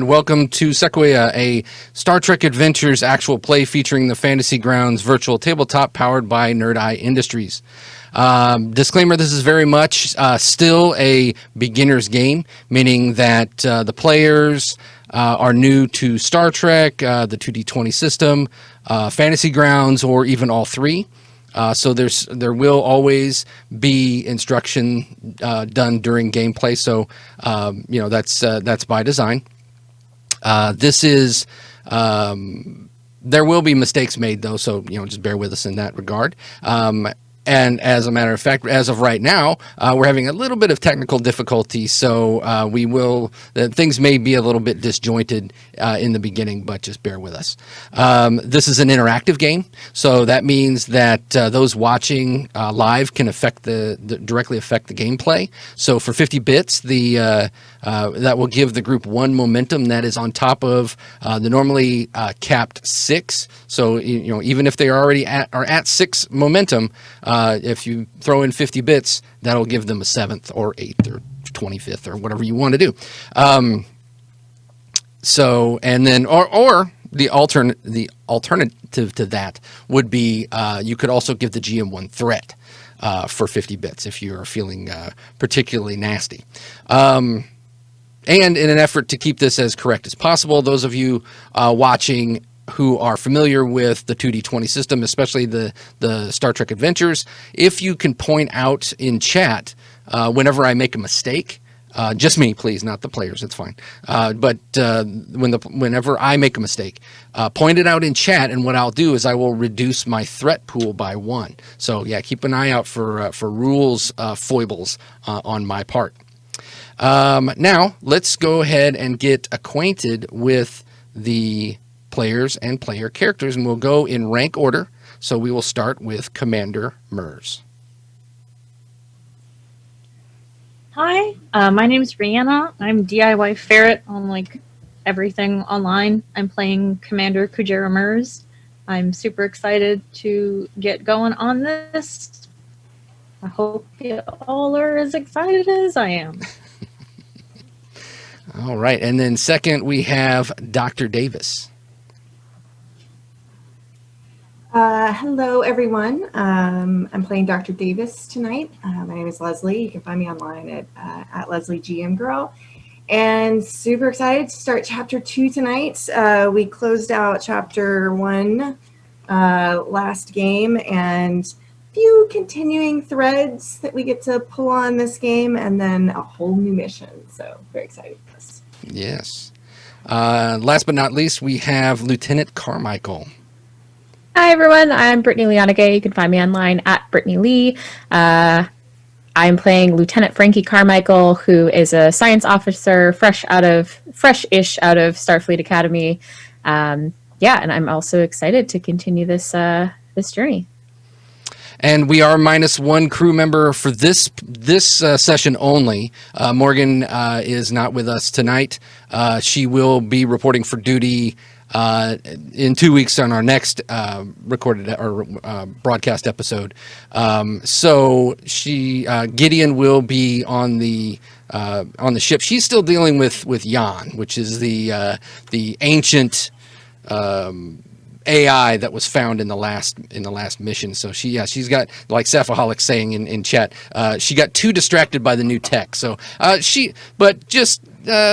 welcome to Sequoyah, a Star Trek Adventures actual play featuring the Fantasy Grounds virtual tabletop powered by Nerd Eye Industries. Disclaimer, this is very much still a beginner's game, meaning that the players are new to Star Trek, the 2D20 system, Fantasy Grounds, or even all three. So there will always be instruction done during gameplay. So that's by design. This is there will be mistakes made though, so just bear with us in that regard. And as a matter of fact, as of right now, we're having a little bit of technical difficulty, so things may be a little bit disjointed in the beginning, but just bear with us. This is an interactive game, so that means that those watching live can directly affect the gameplay. So for 50 bits, that will give the group one momentum that is on top of the normally capped 6. So even if they are at 6 momentum, if you throw in 50 bits, that'll give them a 7th or 8th or 25th or whatever you want to do. And then the alternative to that would be you could also give the GM one threat for 50 bits if you're feeling particularly nasty. And in an effort to keep this as correct as possible, those of you watching who are familiar with the 2D20 system, especially the Star Trek Adventures, if you can point out in chat whenever I make a mistake, just me, please, not the players, it's fine. But whenever I make a mistake, point it out in chat, and what I'll do is I will reduce my threat pool by 1. So yeah, keep an eye out for rules foibles on my part. Now, let's go ahead and get acquainted with the players and player characters, and we'll go in rank order. So we will start with Commander Mers. Hi, my name is Brianna. I'm DIY Ferret on everything online. I'm playing Commander Kujera Mers. I'm super excited to get going on this. I hope you all are as excited as I am. All right, and then second we have Dr. Davis. Hello, everyone. I'm playing Dr. Davis tonight. My name is Leslie. You can find me online at Leslie GM Girl. And super excited to start Chapter 2 tonight. We closed out Chapter 1 last game, and a few continuing threads that we get to pull on this game, and then a whole new mission. So very excited for this. Yes. Last but not least, we have Lieutenant Carmichael. Hi, everyone. I'm Brittany Leonagay. You can find me online at Brittany Lee. I'm playing Lieutenant Frankie Carmichael, who is a science officer fresh-ish out of Starfleet Academy. And I'm also excited to continue this journey. And we are minus one crew member for this session only. Morgan is not with us tonight. She will be reporting for duty in 2 weeks on our next recorded or broadcast episode. So Gideon will be on the ship. She's still dealing with Jan, which is the ancient AI that was found in the last mission. So she's got, like Saphaholic saying in chat, she got too distracted by the new tech. So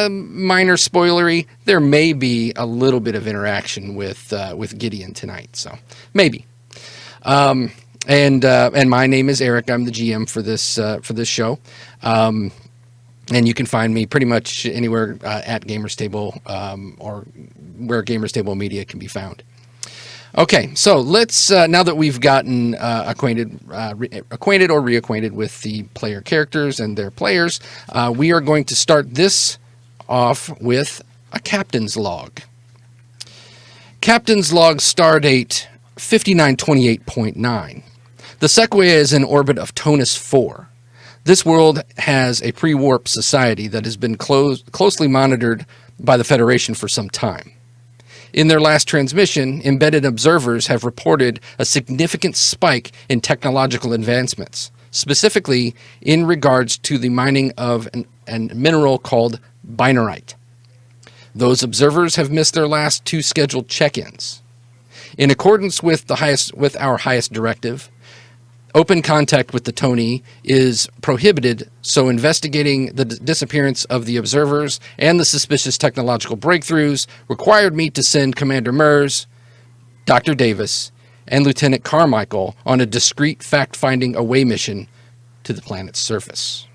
minor spoilery, there may be a little bit of interaction with Gideon tonight, so maybe. And my name is Eric. I'm the GM for this show, and you can find me pretty much anywhere at Gamers Table or where Gamers Table Media can be found. Okay, so let's now that we've gotten acquainted or reacquainted with the player characters and their players, we are going to start this off with a captain's log. Captain's log stardate 5928.9. The Sequoyah is in orbit of Tonus 4. This world has a pre-warp society that has been closely monitored by the Federation for some time. In their last transmission, embedded observers have reported a significant spike in technological advancements, specifically in regards to the mining of a mineral called binarite. Those observers have missed their last 2 scheduled check-ins. In accordance with our highest directive, open contact with the Tony is prohibited, so investigating the disappearance of the observers and the suspicious technological breakthroughs required me to send Commander Mers, Dr. Davis, and Lieutenant Carmichael on a discreet fact-finding away mission to the planet's surface.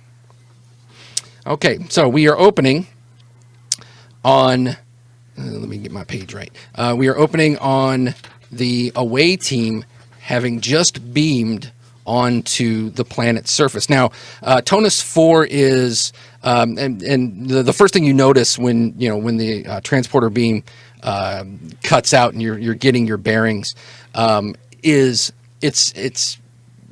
Okay, so we are opening on, let me get my page right. We are opening on the away team having just beamed onto the planet's surface. Now, Tonus 4 is, and the first thing you notice when the transporter beam cuts out and you're getting your bearings, is it's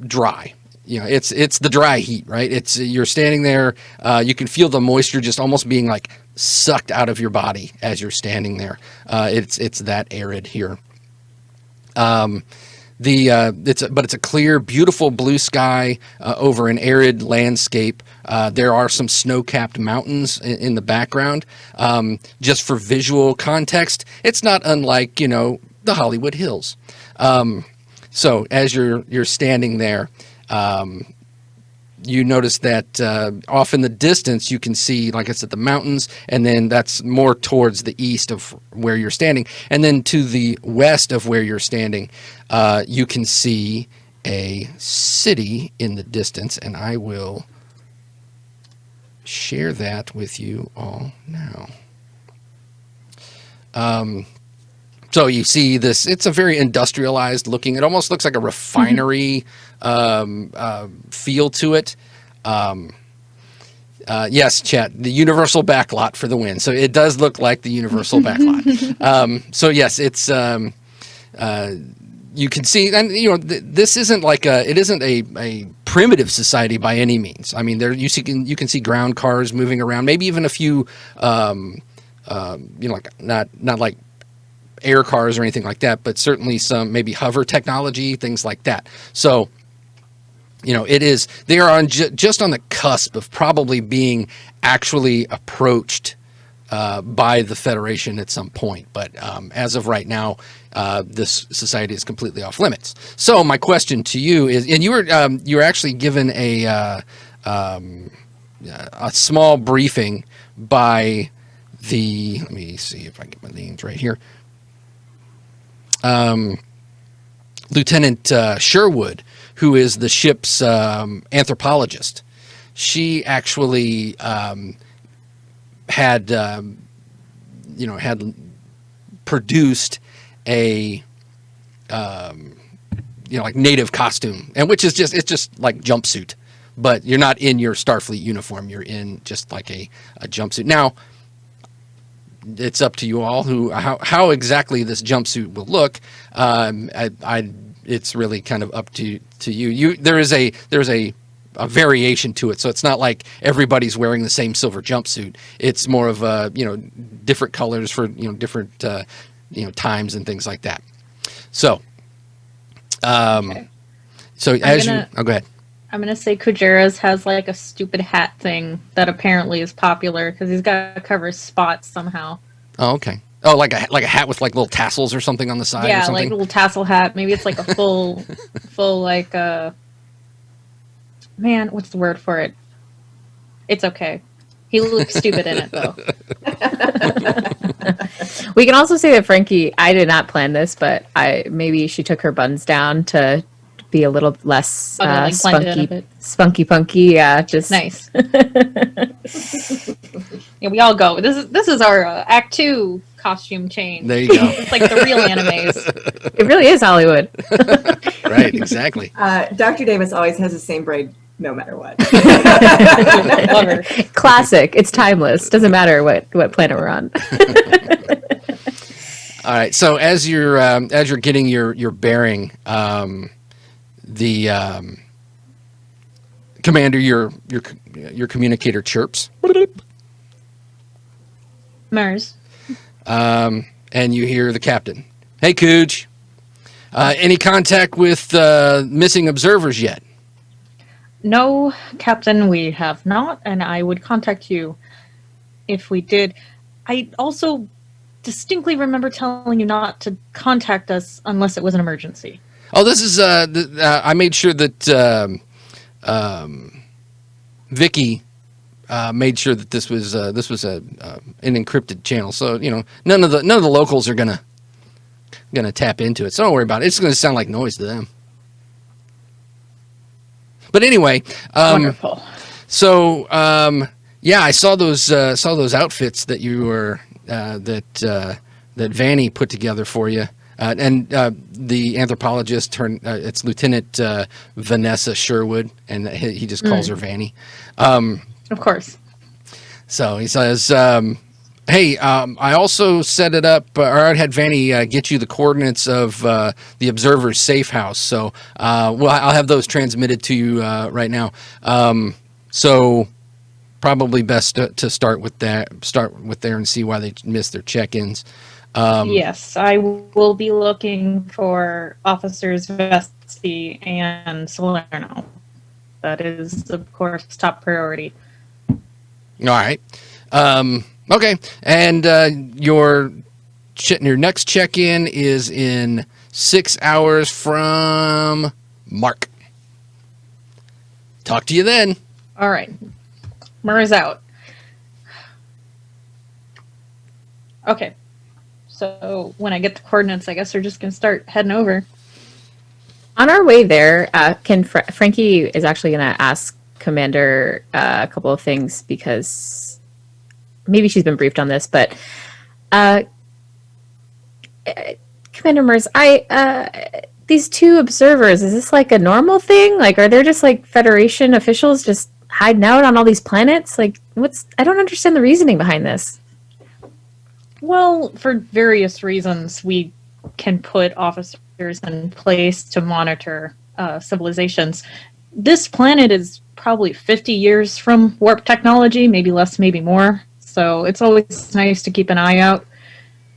dry. It's the dry heat, right? You're standing there. You can feel the moisture just almost being like sucked out of your body as you're standing there. It's that arid here. It's a clear, beautiful blue sky over an arid landscape. There are some snow-capped mountains in the background. Just for visual context, it's not unlike the Hollywood Hills. So as you're standing there, you notice that off in the distance you can see, like I said, the mountains, and then that's more towards the east of where you're standing. And then to the west of where you're standing, you can see a city in the distance, and I will share that with you all now. So you see this, it's a very industrialized looking, it almost looks like a refinery feel to it. Yes, chat, the universal backlot for the win. So it does look like the universal backlot. So yes, it's, you can see, and this isn't like it isn't a primitive society by any means. I mean, you can see ground cars moving around, maybe even a few, like not like air cars or anything like that, but certainly some maybe hover technology, things like that. So, they are on just on the cusp of probably being actually approached by the Federation at some point. But as of right now, this society is completely off limits. So my question to you is, and you were actually given a small briefing by the, let me see if I get my names right here. Lieutenant Sherwood, who is the ship's anthropologist. She actually had produced a like native costume, and which is just like jumpsuit, but you're not in your Starfleet uniform. You're in just like a jumpsuit. Now, it's up to you all how exactly this jumpsuit will look. It's really kind of up to you. There's a variation to it, so it's not like everybody's wearing the same silver jumpsuit. It's more of different colors for different times and things like that. So, okay. So go ahead. I'm going to say Kujera's has like a stupid hat thing that apparently is popular because he's got to cover his spots somehow. Oh, okay. Oh, like a hat with like little tassels or something on the side. Yeah, or something? like a little tassel hat. Maybe it's like a full like man, what's the word for it? It's okay. He looks stupid in it though. We can also say that Frankie, I did not plan this, but maybe she took her buns down to be a little less spunky punky. Yeah, just nice. Yeah, we all go. This is our Act 2 costume change. There you go. It's like the real animes. It really is Hollywood. Right, exactly. Dr. Davis always has the same braid no matter what. Love her. Classic. It's timeless. Doesn't matter what planet we're on. All right. So as you're getting your bearing, the commander, your communicator chirps. Mers. And you hear the captain. Hey, Kuj. Any contact with missing observers yet? No, Captain, we have not, and I would contact you if we did. I also distinctly remember telling you not to contact us unless it was an emergency. Oh, this is I made sure that Vicky made sure that this was an encrypted channel. So none of the locals are gonna tap into it. So don't worry about it. It's gonna sound like noise to them. But anyway, Wonderful. so yeah, I saw those outfits that you were that Vanny put together for you. And the anthropologist, it's Lieutenant Vanessa Sherwood, and he just calls her Vanny. Of course. So he says, hey, I also set it up, or I had Vanny get you the coordinates of the observer's safe house. So I'll have those transmitted to you right now. So probably best to start with there and see why they missed their check-ins. Yes, I will be looking for Officers Vesti and Salerno. That is, of course, top priority. All right. Okay. And your next check-in is in 6 hours from Mark. Talk to you then. All right. Murr's out. Okay. So when I get the coordinates, I guess we're just going to start heading over. On our way there, Frankie is actually going to ask Commander a couple of things because maybe she's been briefed on this, but Commander Mers, these two observers, is this like a normal thing? Like, are there just like Federation officials just hiding out on all these planets? Like, I don't understand the reasoning behind this. Well, for various reasons, we can put officers in place to monitor civilizations. This planet is probably 50 years from warp technology, maybe less, maybe more. So it's always nice to keep an eye out.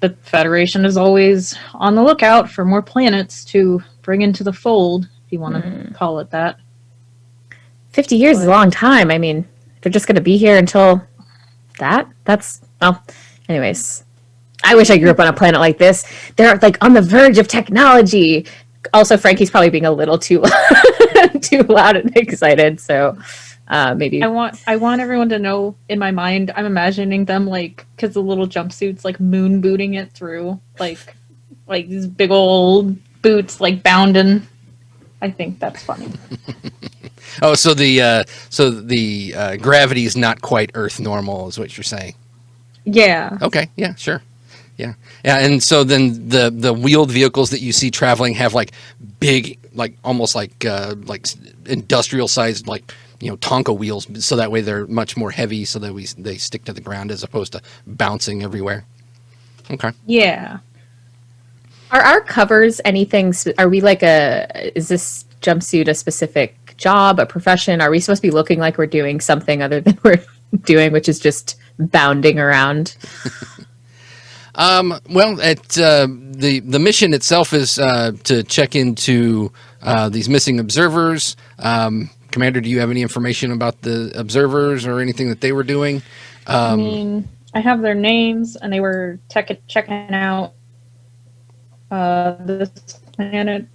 The Federation is always on the lookout for more planets to bring into the fold, if you want to call it that. 50 years is a long time. I mean, they're just going to be here until anyways. I wish I grew up on a planet like this. They're like on the verge of technology. Also, Frankie's probably being a little too loud and excited. So maybe I want everyone to know, in my mind, I'm imagining them like, because the little jumpsuits like moon booting it through, like these big old boots like bounding. I think that's funny. Oh, so the gravity is not quite Earth normal, is what you're saying? Yeah. Okay. Yeah. Sure. Yeah. And so then the wheeled vehicles that you see traveling have like big, like almost like industrial sized, like Tonka wheels, so that way they're much more heavy, so that they stick to the ground as opposed to bouncing everywhere. Okay. Yeah. Are our covers anything? Are we like is this jumpsuit a specific job, a profession? Are we supposed to be looking like we're doing something other than we're doing, which is just bounding around? Well, the mission itself is to check into these missing observers. Commander, do you have any information about the observers or anything that they were doing? I mean, I have their names, and they were checking out this planet.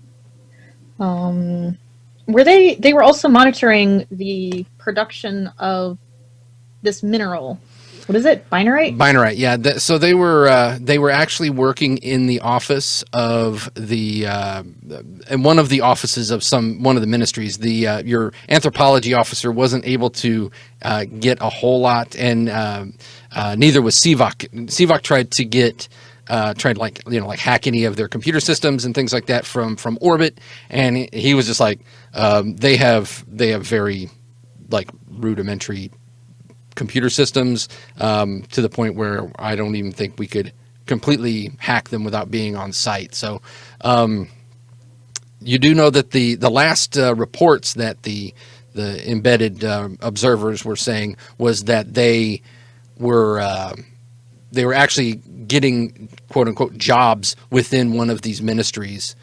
Were they were also monitoring the production of this mineral. What is it? Binarite? Binarite, yeah. So they were actually working in the office of in one of the offices of one of the ministries. Your anthropology officer wasn't able to get a whole lot, and neither was Sivak. Sivak tried to hack any of their computer systems and things like that from orbit, and he was just like, they have very like rudimentary computer systems, to the point where I don't even think we could completely hack them without being on site. So you do know that the last reports that the embedded observers were saying was that they were actually getting quote unquote jobs within one of these ministries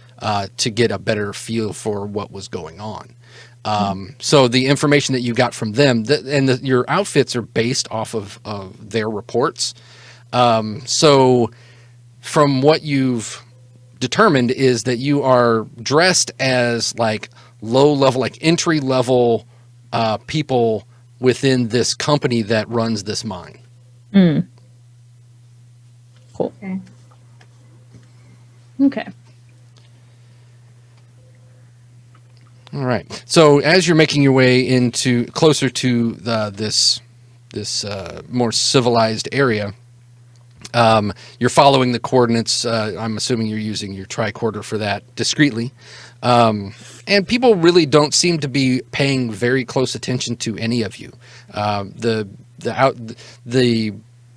to get a better feel for what was going on. So the information that you got from them, your outfits are based off of their reports. So from what you've determined is that you are dressed as like low level, like entry level people within this company that runs this mine. Cool. Okay. Okay. All right. So as you're making your way into closer to this more civilized area, you're following the coordinates. I'm assuming you're using your tricorder for that discreetly. And people really don't seem to be paying very close attention to any of you. The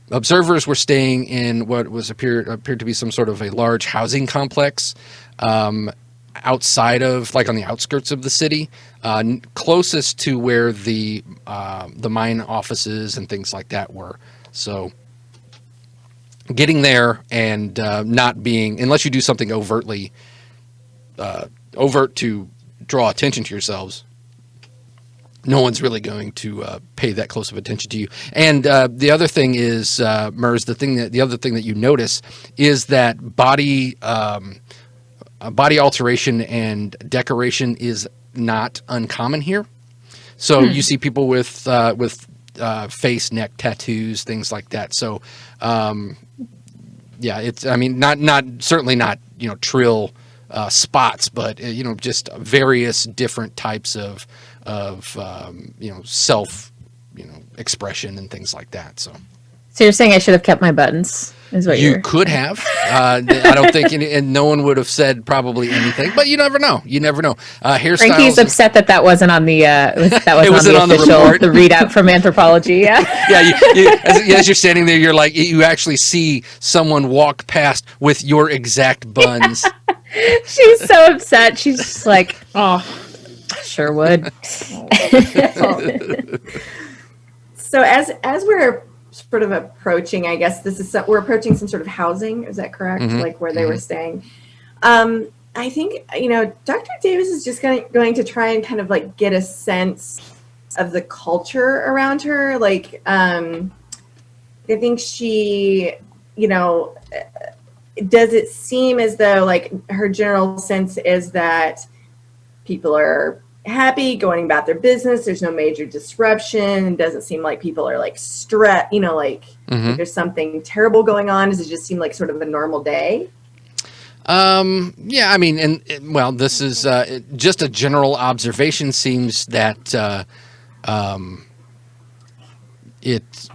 observers were staying in what appeared to be some sort of a large housing complex outside of, like on the outskirts of the city, closest to where the mine offices and things like that were. So getting there and not being, unless you do something overt to draw attention to yourselves, no one's really going to pay that close of attention to you. And the other thing is, Mers, the other thing that you notice is that body alteration and decoration is not uncommon here. So you see people with face, neck tattoos, things like that. So yeah, it's, I mean, certainly not, trill spots, but just various different types of self expression and things like that. So you're saying I should have kept my buttons? Is what you could have. I don't think, and no one would have said probably anything. But you never know. Hairstyles. Frankie's upset that wasn't on the It wasn't on the official report. the readout from anthropology. Yeah. Yeah, as you're standing there, you're like, you actually see someone walk past with your exact buns. She's so upset. She's just like, oh, sure would. So as we're sort of approaching, I guess we're approaching some sort of housing. Is that correct? Mm-hmm. Like where they were staying. I think, Dr. Davis is just going to try and kind of like get a sense of the culture around her. Like, I think she, does it seem as though like her general sense is that people are happy going about their business, there's no major disruption, it doesn't seem like people are like stressed, like there's something terrible going on? Does it just seem like sort of a normal day? Yeah, I mean, well, this is just a general observation. Seems that it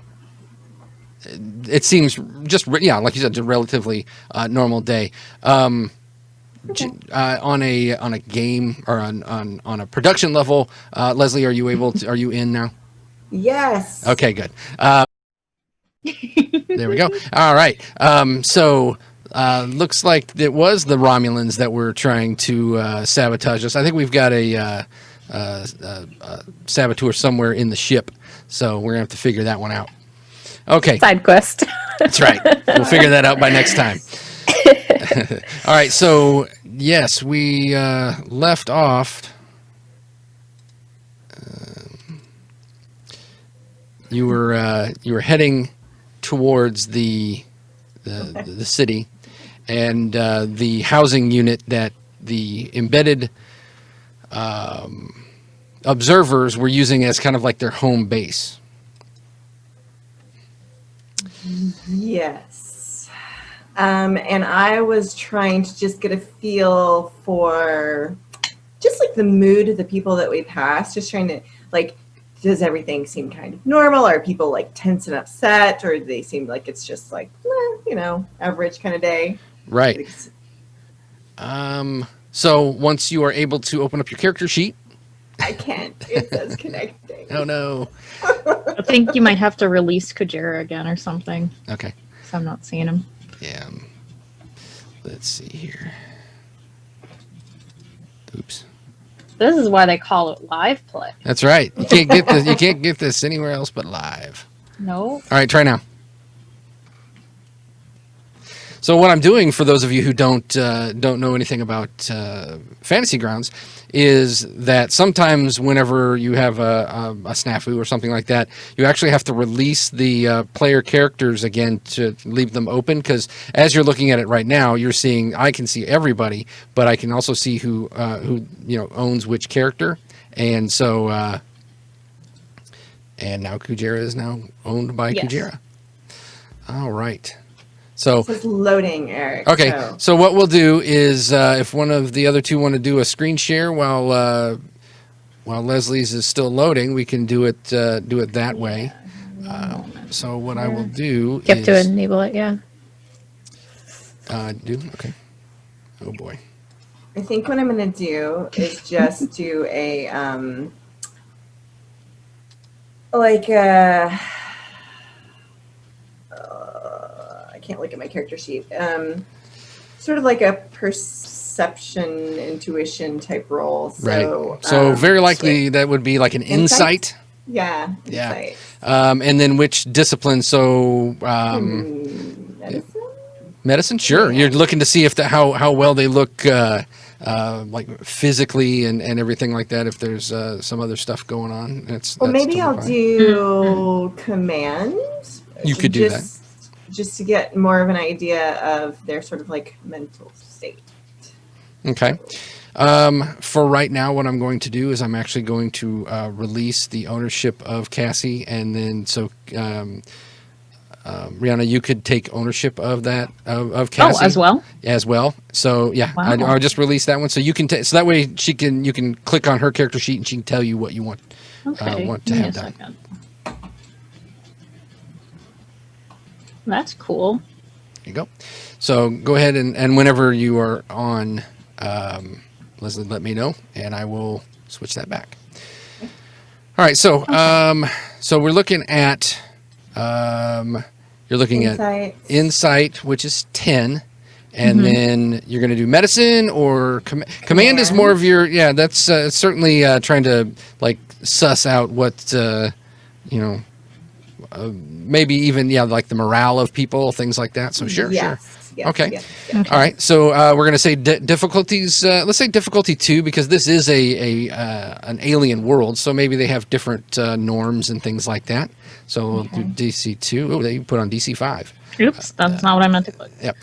seems just, like you said, a relatively normal day. Okay. On a game or on a production level, Leslie, are you in now? Yes. Okay, good. There we go. All right. So looks like it was the Romulans that were trying to sabotage us. I think we've got a saboteur somewhere in the ship, so we're gonna have to figure that one out. Okay. Side quest. That's right. We'll figure that out by next time. All right. So yes, we left off. You were heading towards the city, and the housing unit that the embedded observers were using as kind of like their home base. Yes. And I was trying to just get a feel for just like the mood of the people that we passed, just trying to like, does everything seem kind of normal? Are people like tense and upset, or do they seem like it's just like, average kind of day? Right. So once you are able to open up your character sheet. I can't. It says connecting. Oh no. I think you might have to release Kujera again or something. Okay. So I'm not seeing him. Yeah. Let's see here. Oops. This is why they call it live play. That's right. You can't get this. You can't get this anywhere else but live. No. All right, try now. So what I'm doing, for those of you who don't know anything about Fantasy Grounds, is that sometimes whenever you have a snafu or something like that, you actually have to release the player characters again to leave them open, because as you're looking at it right now, you're seeing, I can see everybody, but I can also see who owns which character, and so and now Kujera is now owned by Yes. Kujera. All right. So This is loading, Eric. okay, so what we'll do is if one of the other two want to do a screen share while Leslie's is still loading, we can do it that way. So what I will do You have to is enable it, yeah. okay. Oh boy. I think what I'm going to do is just do a I can't look at my character sheet. Sort of like a perception, intuition type role. So, Right. So very likely that would be like an insight. Yeah. Yeah. Insight. And then which discipline? So Medicine? medicine, sure. Yeah. You're looking to see if how well they look like physically and everything like that. If there's some other stuff going on, that's Maybe totally I'll fine. do command. You could do that. Just to get more of an idea of their sort of like mental state. Okay. For right now, what I'm going to do is I'm actually going to release the ownership of Cassie, and then so Rihanna, you could take ownership of that of Cassie as well. So yeah, Wow. I'll just release that one, so you can so that way you can click on her character sheet and she can tell you what you want Okay. want to give me have a done. second. That's cool. There you go. So go ahead and whenever you are on, Leslie, let me know, and I will switch that back. All right. So so we're looking at you're looking at insight, which is 10, and then you're going to do medicine or command is more of your that's certainly trying to like suss out what maybe even like the morale of people, things like that. So sure. Yes, Okay. yes. All right. So we're going to say difficulties. Let's say difficulty 2, because this is an alien world. So maybe they have different norms and things like that. So we'll do DC 2. Oh, they put on DC 5. Oops, that's not what I meant to click. Yep.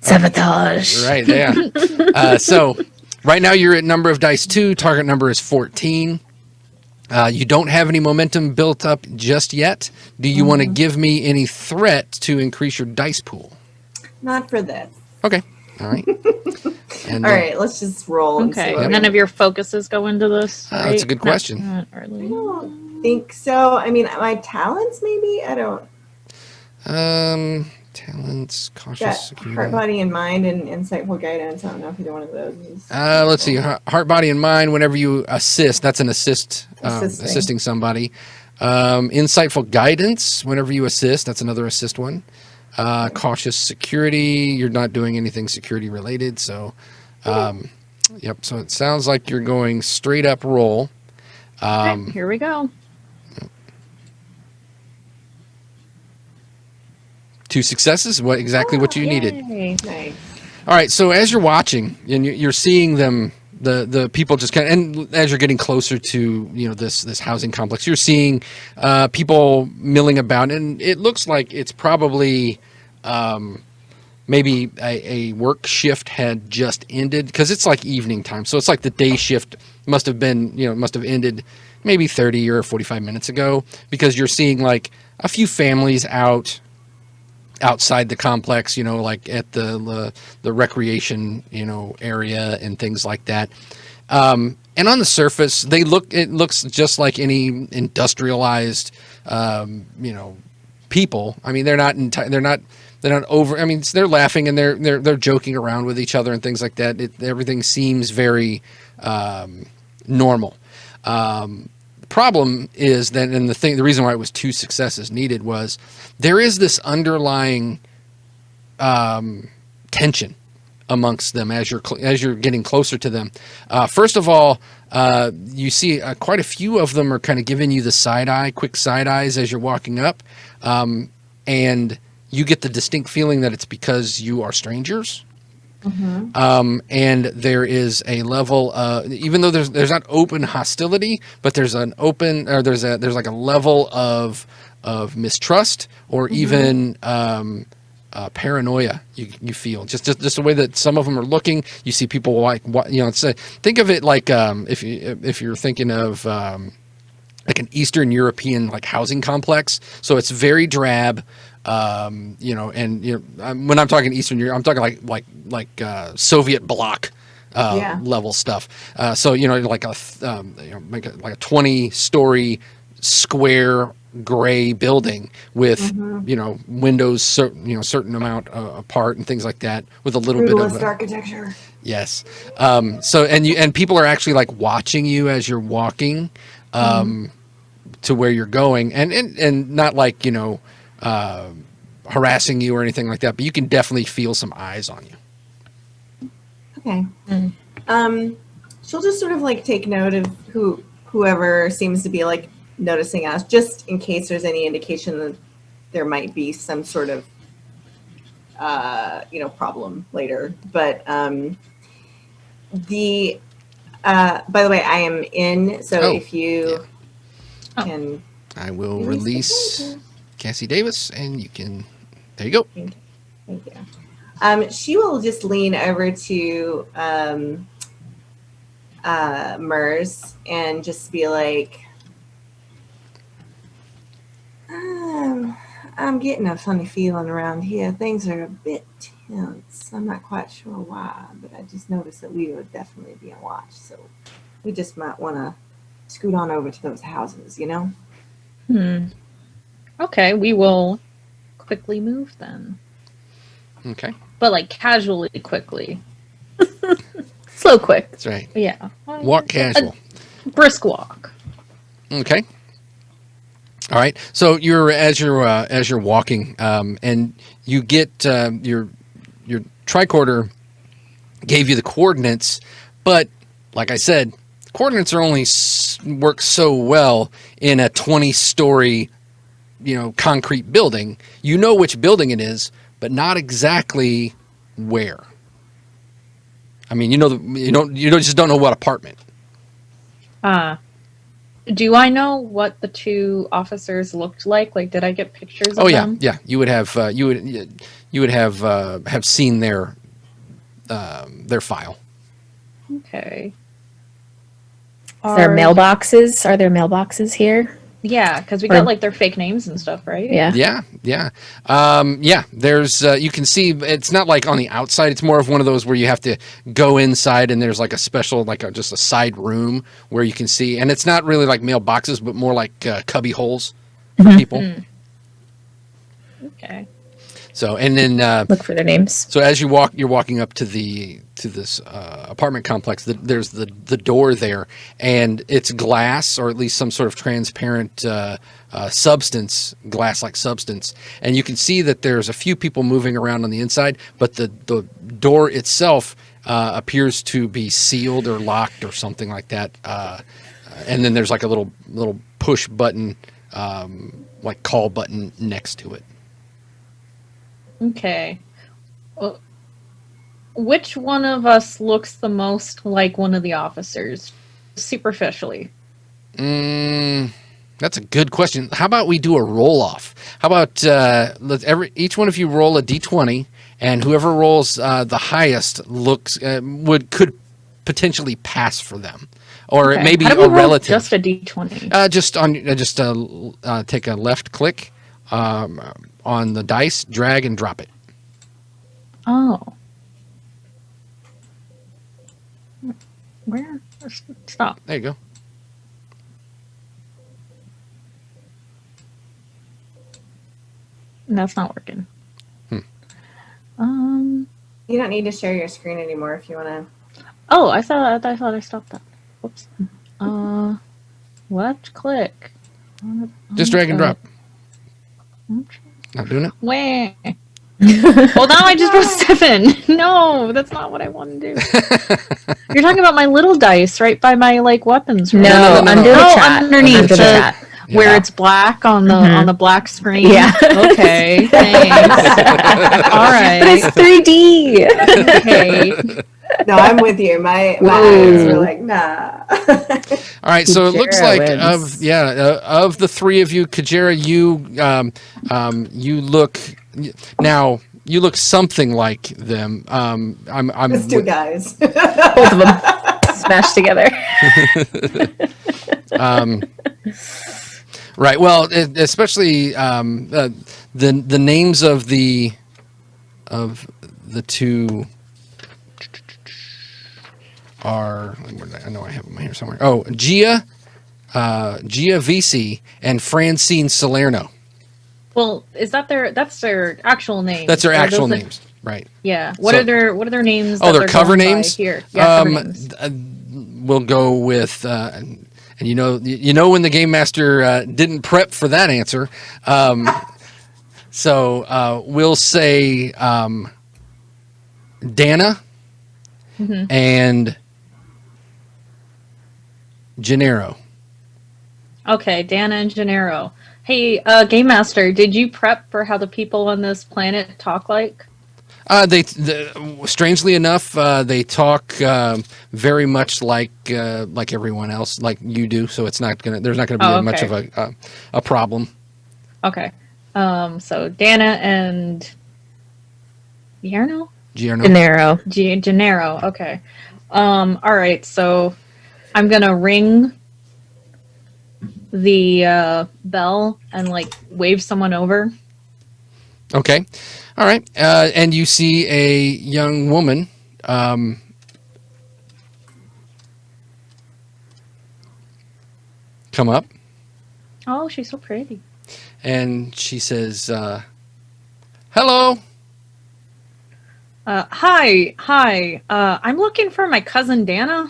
Sabotage. Right. Yeah. So right now you're at number of dice 2. Target number is 14. You don't have any momentum built up just yet. Do you want to give me any threat to increase your dice pool? Not for this. Okay. All right. And All right, let's just roll. And Okay, see what none we- of your focuses go into this. that's a right? good question. Not I really. don't think so. I mean, my talents maybe. I don't. Talents, cautious Got security. heart, body, and mind, and insightful guidance. I don't know if either one of those is. Let's see. Heart, body, and mind. Whenever you assist, that's an assist. Assisting. Somebody. Insightful guidance. Whenever you assist, that's another assist one. Cautious security. You're not doing anything security related. So, yep. So it sounds like you're going straight up roll. Okay, here we go. 2 successes. What you needed. Yay. Nice. All right. So as you're watching and you're seeing them, the people just kind of, and as you're getting closer to this housing complex, you're seeing people milling about, and it looks like it's probably maybe a work shift had just ended, because it's like evening time. So it's like the day shift must have ended maybe 30 or 45 minutes ago, because you're seeing like a few families outside the complex, like at the recreation, area and things like that. And on the surface, it looks just like any industrialized, people. I mean, they're not over. I mean, they're laughing and they're joking around with each other and things like that. Everything seems very normal. Problem is that, and the reason why it was 2 successes needed was there is this underlying tension amongst them as you're getting closer to them. First of all, you see quite a few of them are kind of giving you the quick side eyes as you're walking up, and you get the distinct feeling that it's because you are strangers. Mm-hmm. And there is a level, even though there's not open hostility, but there's an open, or there's like a level of mistrust, or even paranoia. You feel just the way that some of them are looking. You see people like, think of it like if you're thinking of like an Eastern European like housing complex. So it's very drab. And when I'm talking Eastern Europe, I'm talking like Soviet bloc level stuff. So like make it like a 20-story square gray building with windows certain amount apart and things like that, with a little bit of architecture. Yes. So and people are actually like watching you as you're walking to where you're going, and not like harassing you or anything like that, but you can definitely feel some eyes on you. Okay. She'll just sort of like take note of whoever seems to be like noticing us, just in case there's any indication that there might be some sort of problem later. But by the way, I am in, so if you can, I will release Cassie Davis, and you can. There you go. Thank you. She will just lean over to Mers and just be like, I'm getting a funny feeling around here. Things are a bit tense. I'm not quite sure why, but I just noticed that we would definitely be on watch. So we just might want to scoot on over to those houses, Okay, we will quickly move then. Okay. But like casually quickly. Slow quick. That's right. Yeah. Walk casual. A brisk walk. Okay. All right. So as you're walking, and you get your tricorder gave you the coordinates, but like I said, coordinates are only work so well in a 20-story, concrete building. You know which building it is, but not exactly where. I mean, you just don't know what apartment. Do I know what the two officers looked like? Like, did I get pictures of them? Yeah. You would have have seen their file. Okay. Are there mailboxes? Are there mailboxes here? Yeah, because we got like their fake names and stuff, right? Yeah. There's you can see it's not like on the outside. It's more of one of those where you have to go inside, and there's like a special, just a side room where you can see, and it's not really like mailboxes, but more like cubby holes for people. Okay. So and then look for their names. So as you're walking up to this apartment complex. There's the door there, and it's glass, or at least some sort of transparent substance, glass-like substance. And you can see that there's a few people moving around on the inside, but the door itself appears to be sealed or locked or something like that. And then there's like a little push button, like call button next to it. Okay. Well, which one of us looks the most like one of the officers, superficially? That's a good question. How about we do a roll off? How about each one of you roll a d20, and whoever rolls the highest could potentially pass for them, or Okay. it may be How do we a roll relative. just a d20. Take a left click on the dice, drag and drop it. Oh. Where? Stop. There you go. That's not working. You don't need to share your screen anymore if you want to. Oh, I thought I stopped that. Whoops. Left click. Just drag and drop. Not doing it? Where? Well, now I just wrote 7. No, that's not what I want to do. You're talking about my little dice right by my weapons. Right? No, under the chat. underneath Under the chat. Where it's black on the black screen. Yeah. Okay. Thanks. All right. But it's 3D. Okay. No, I'm with you. My eyes were like, nah. All right, so it looks Kujera like wins. of the three of you, Kujera, you look now. You look something like them. I'm It's two guys. Both of them smashed together. Right. Well, especially the names of the two are. I know I have them here somewhere. Oh, Gia Visi and Francine Salerno. Well, is that that's their actual name? That's their actual names, right? Yeah. What are their names? Oh, that their cover going by names here. Yeah, cover names. We'll go with, and you know when the game master didn't prep for that answer, so we'll say Dana and Gennaro. Okay, Dana and Gennaro. Hey, Game Master, did you prep for how the people on this planet talk like? They strangely enough, they talk very much like everyone else, like you do. So it's not gonna. There's not gonna be much of a problem. Okay. So Dana and Gennaro. Gennaro. Okay. All right. So I'm gonna ring the bell and like wave someone over. Okay. All right. And you see a young woman. Come up. Oh, she's so pretty. And she says, "Hello." Hi. I'm looking for my cousin Dana.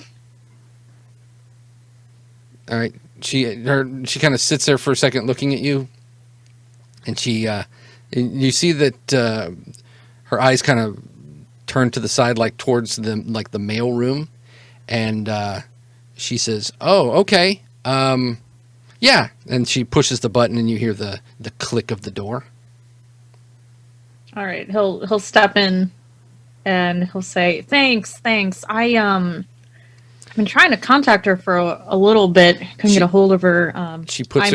All right. She kind of sits there for a second, looking at you, and you see that her eyes kind of turn to the side, like towards the mail room, and she says, "Oh, okay, yeah." And she pushes the button, and you hear the click of the door. All right. He'll step in, and he'll say, "Thanks. I've been trying to contact her for a little bit. Couldn't get a hold of her. She puts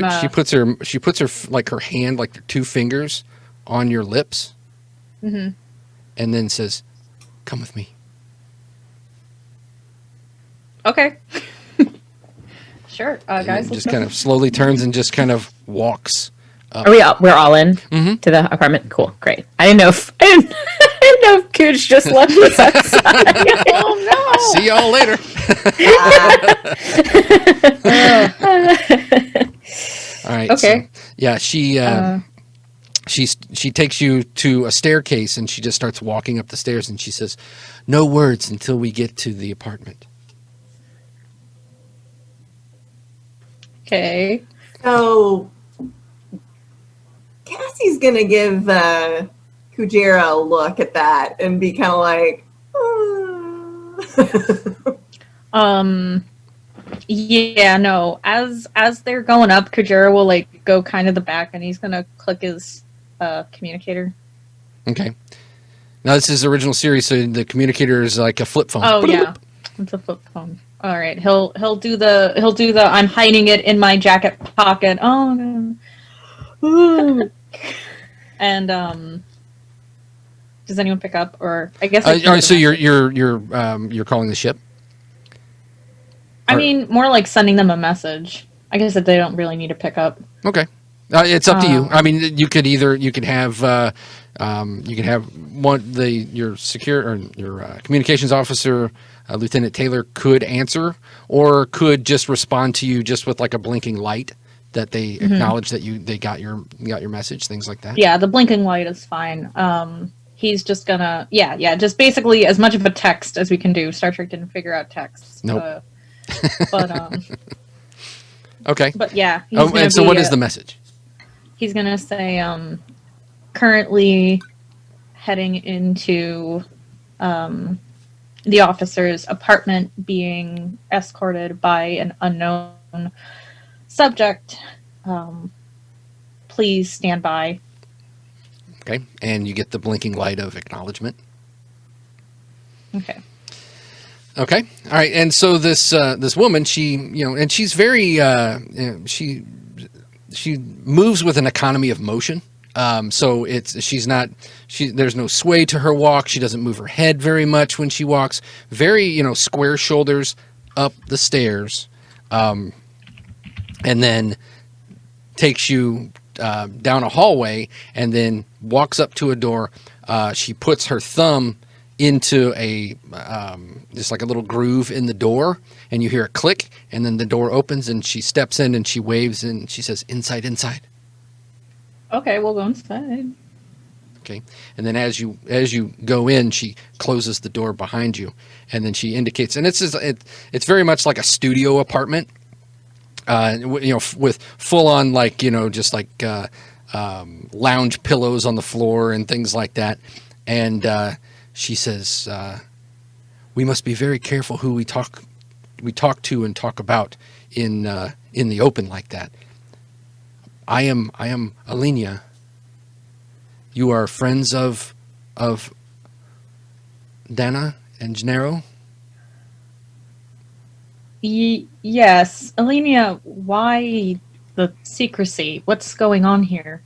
her like her hand, like her two fingers, on your lips, and then says, "Come with me." Okay. Sure, guys. Just kind of slowly turns and just kind of walks up. Are we're all in Mhm. to the apartment? Cool, great. I didn't know if Cooch just left us outside. Oh no! See y'all later. All right. Okay. So, yeah, she takes you to a staircase and she just starts walking up the stairs and she says, "No words until we get to the apartment." Okay. So Cassie's gonna give Kujera a look at that and be kind of like, Yeah, no. As they're going up, Kujera will like go kind of the back, and he's gonna click his communicator. Okay. Now this is original series, so the communicator is like a flip phone. Oh yeah, it's a flip phone. All right, he'll do the I'm hiding it in my jacket pocket. Oh no. Ooh. And does anyone pick up, or I guess? All right, so you're calling the ship. I mean, more like sending them a message. I guess that they don't really need to pick up. Okay, it's up to you. I mean, you could have your secure or your communications officer, Lieutenant Taylor, could answer, or could just respond to you just with like a blinking light that they acknowledge that they got your message, things like that. Yeah, the blinking light is fine. He's just gonna just basically as much of a text as we can do. Star Trek didn't figure out text. Nope. But Okay. But yeah. And so what is the message? He's gonna say, currently heading into the officer's apartment, being escorted by an unknown subject. Please stand by. Okay, and you get the blinking light of acknowledgement. Okay. Okay, all right, and so this woman, she and she's very she moves with an economy of motion. So there's no sway to her walk. She doesn't move her head very much when she walks. Very square shoulders up the stairs, and then takes you down a hallway and then walks up to a door. She puts her thumb into a just like a little groove in the door, and you hear a click, and then the door opens, and she steps in and she waves and she says, "Inside, inside." Okay, we'll go inside. Okay, and then as you go in, she closes the door behind you, and then she indicates, and it's very much like a studio apartment, with full on just like lounge pillows on the floor and things like that, and she says, "We must be very careful who we talk to and talk about in the open like that. I am Alenia. You are friends of Dana and Gennaro?" Yes. Alenia, why the secrecy? What's going on here?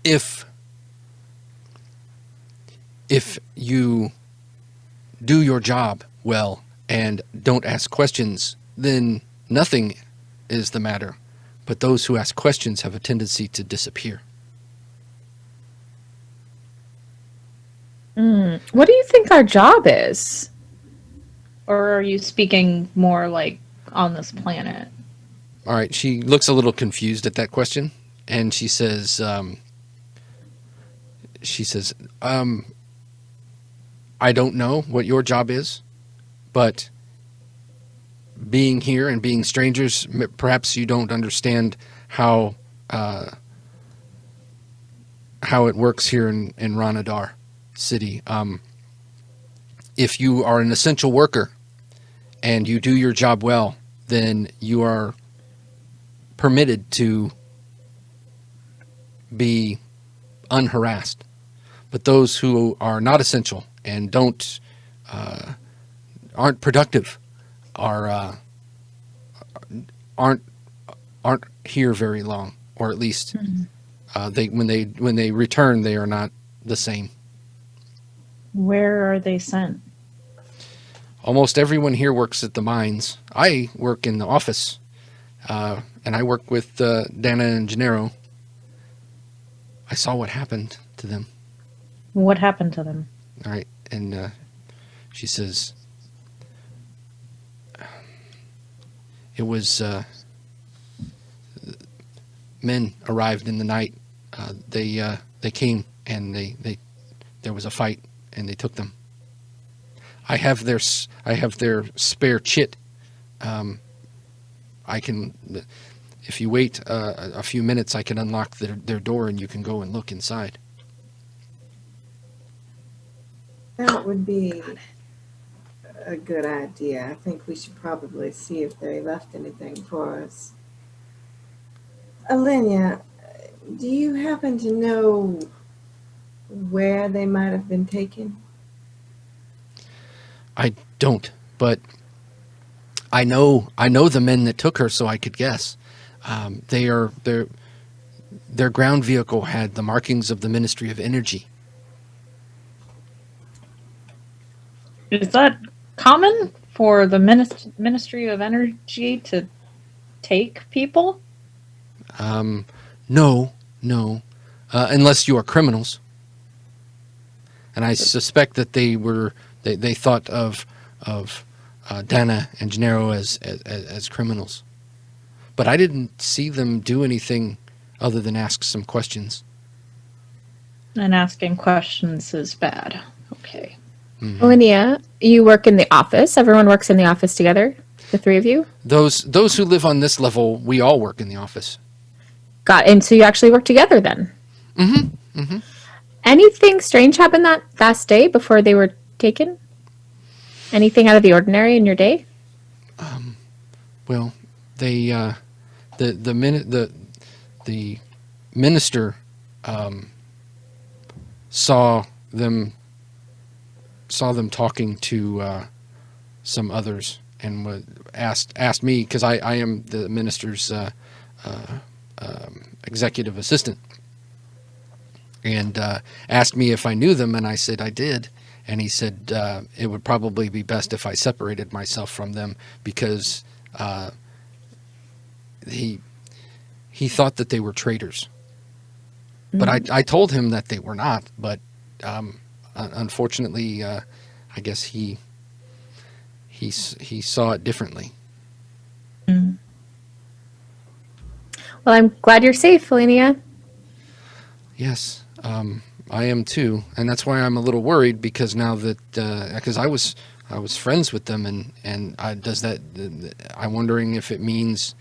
If you do your job well and don't ask questions, then nothing is the matter. But those who ask questions have a tendency to disappear. What do you think our job is? Or are you speaking more like on this planet? All right, she looks a little confused at that question, and she says, "I don't know what your job is, but being here and being strangers, perhaps you don't understand how it works here in Ranadar City. If you are an essential worker and you do your job well, then you are permitted to be unharassed. But those who are not essential and aren't productive aren't here very long, or at least when they return, they are not the same." Where are they sent? Almost everyone here works at the mines. I work in the office, and I work with Dana and Gennaro. I saw what happened to them. What happened to them? All right, and she says, "It was men arrived in the night. They came and there was a fight and they took them. I have their spare chit. I can, if you wait a few minutes, I can unlock their door and you can go and look inside." That would be a good idea. I think we should probably see if they left anything for us. Alenia, do you happen to know where they might have been taken? I don't, but I know the men that took her, so I could guess. Their ground vehicle had the markings of the Ministry of Energy. Is that common for the Ministry of Energy to take people? No, unless you are criminals. And I suspect that they thought of Dana and Gennaro as criminals. But I didn't see them do anything other than ask some questions. And asking questions is bad. Okay. Mm-hmm. Linnea, you work in the office. Everyone works in the office together, the three of you? Those who live on this level, we all work in the office. And so you actually work together then? Mm-hmm. Mm-hmm. Anything strange happened that last day before they were taken? Anything out of the ordinary in your day? Well, they the minister saw them talking to some others, and asked me, because I am the minister's executive assistant, and asked me if I knew them, and I said I did. And he said it would probably be best if I separated myself from them, because he thought that they were traitors. But I told him that they were not. But unfortunately, I guess he saw it differently. Well, I'm glad you're safe, Felenia. Yes, I am too, and that's why I'm a little worried, because now that because I was friends with them, and I'm wondering if it means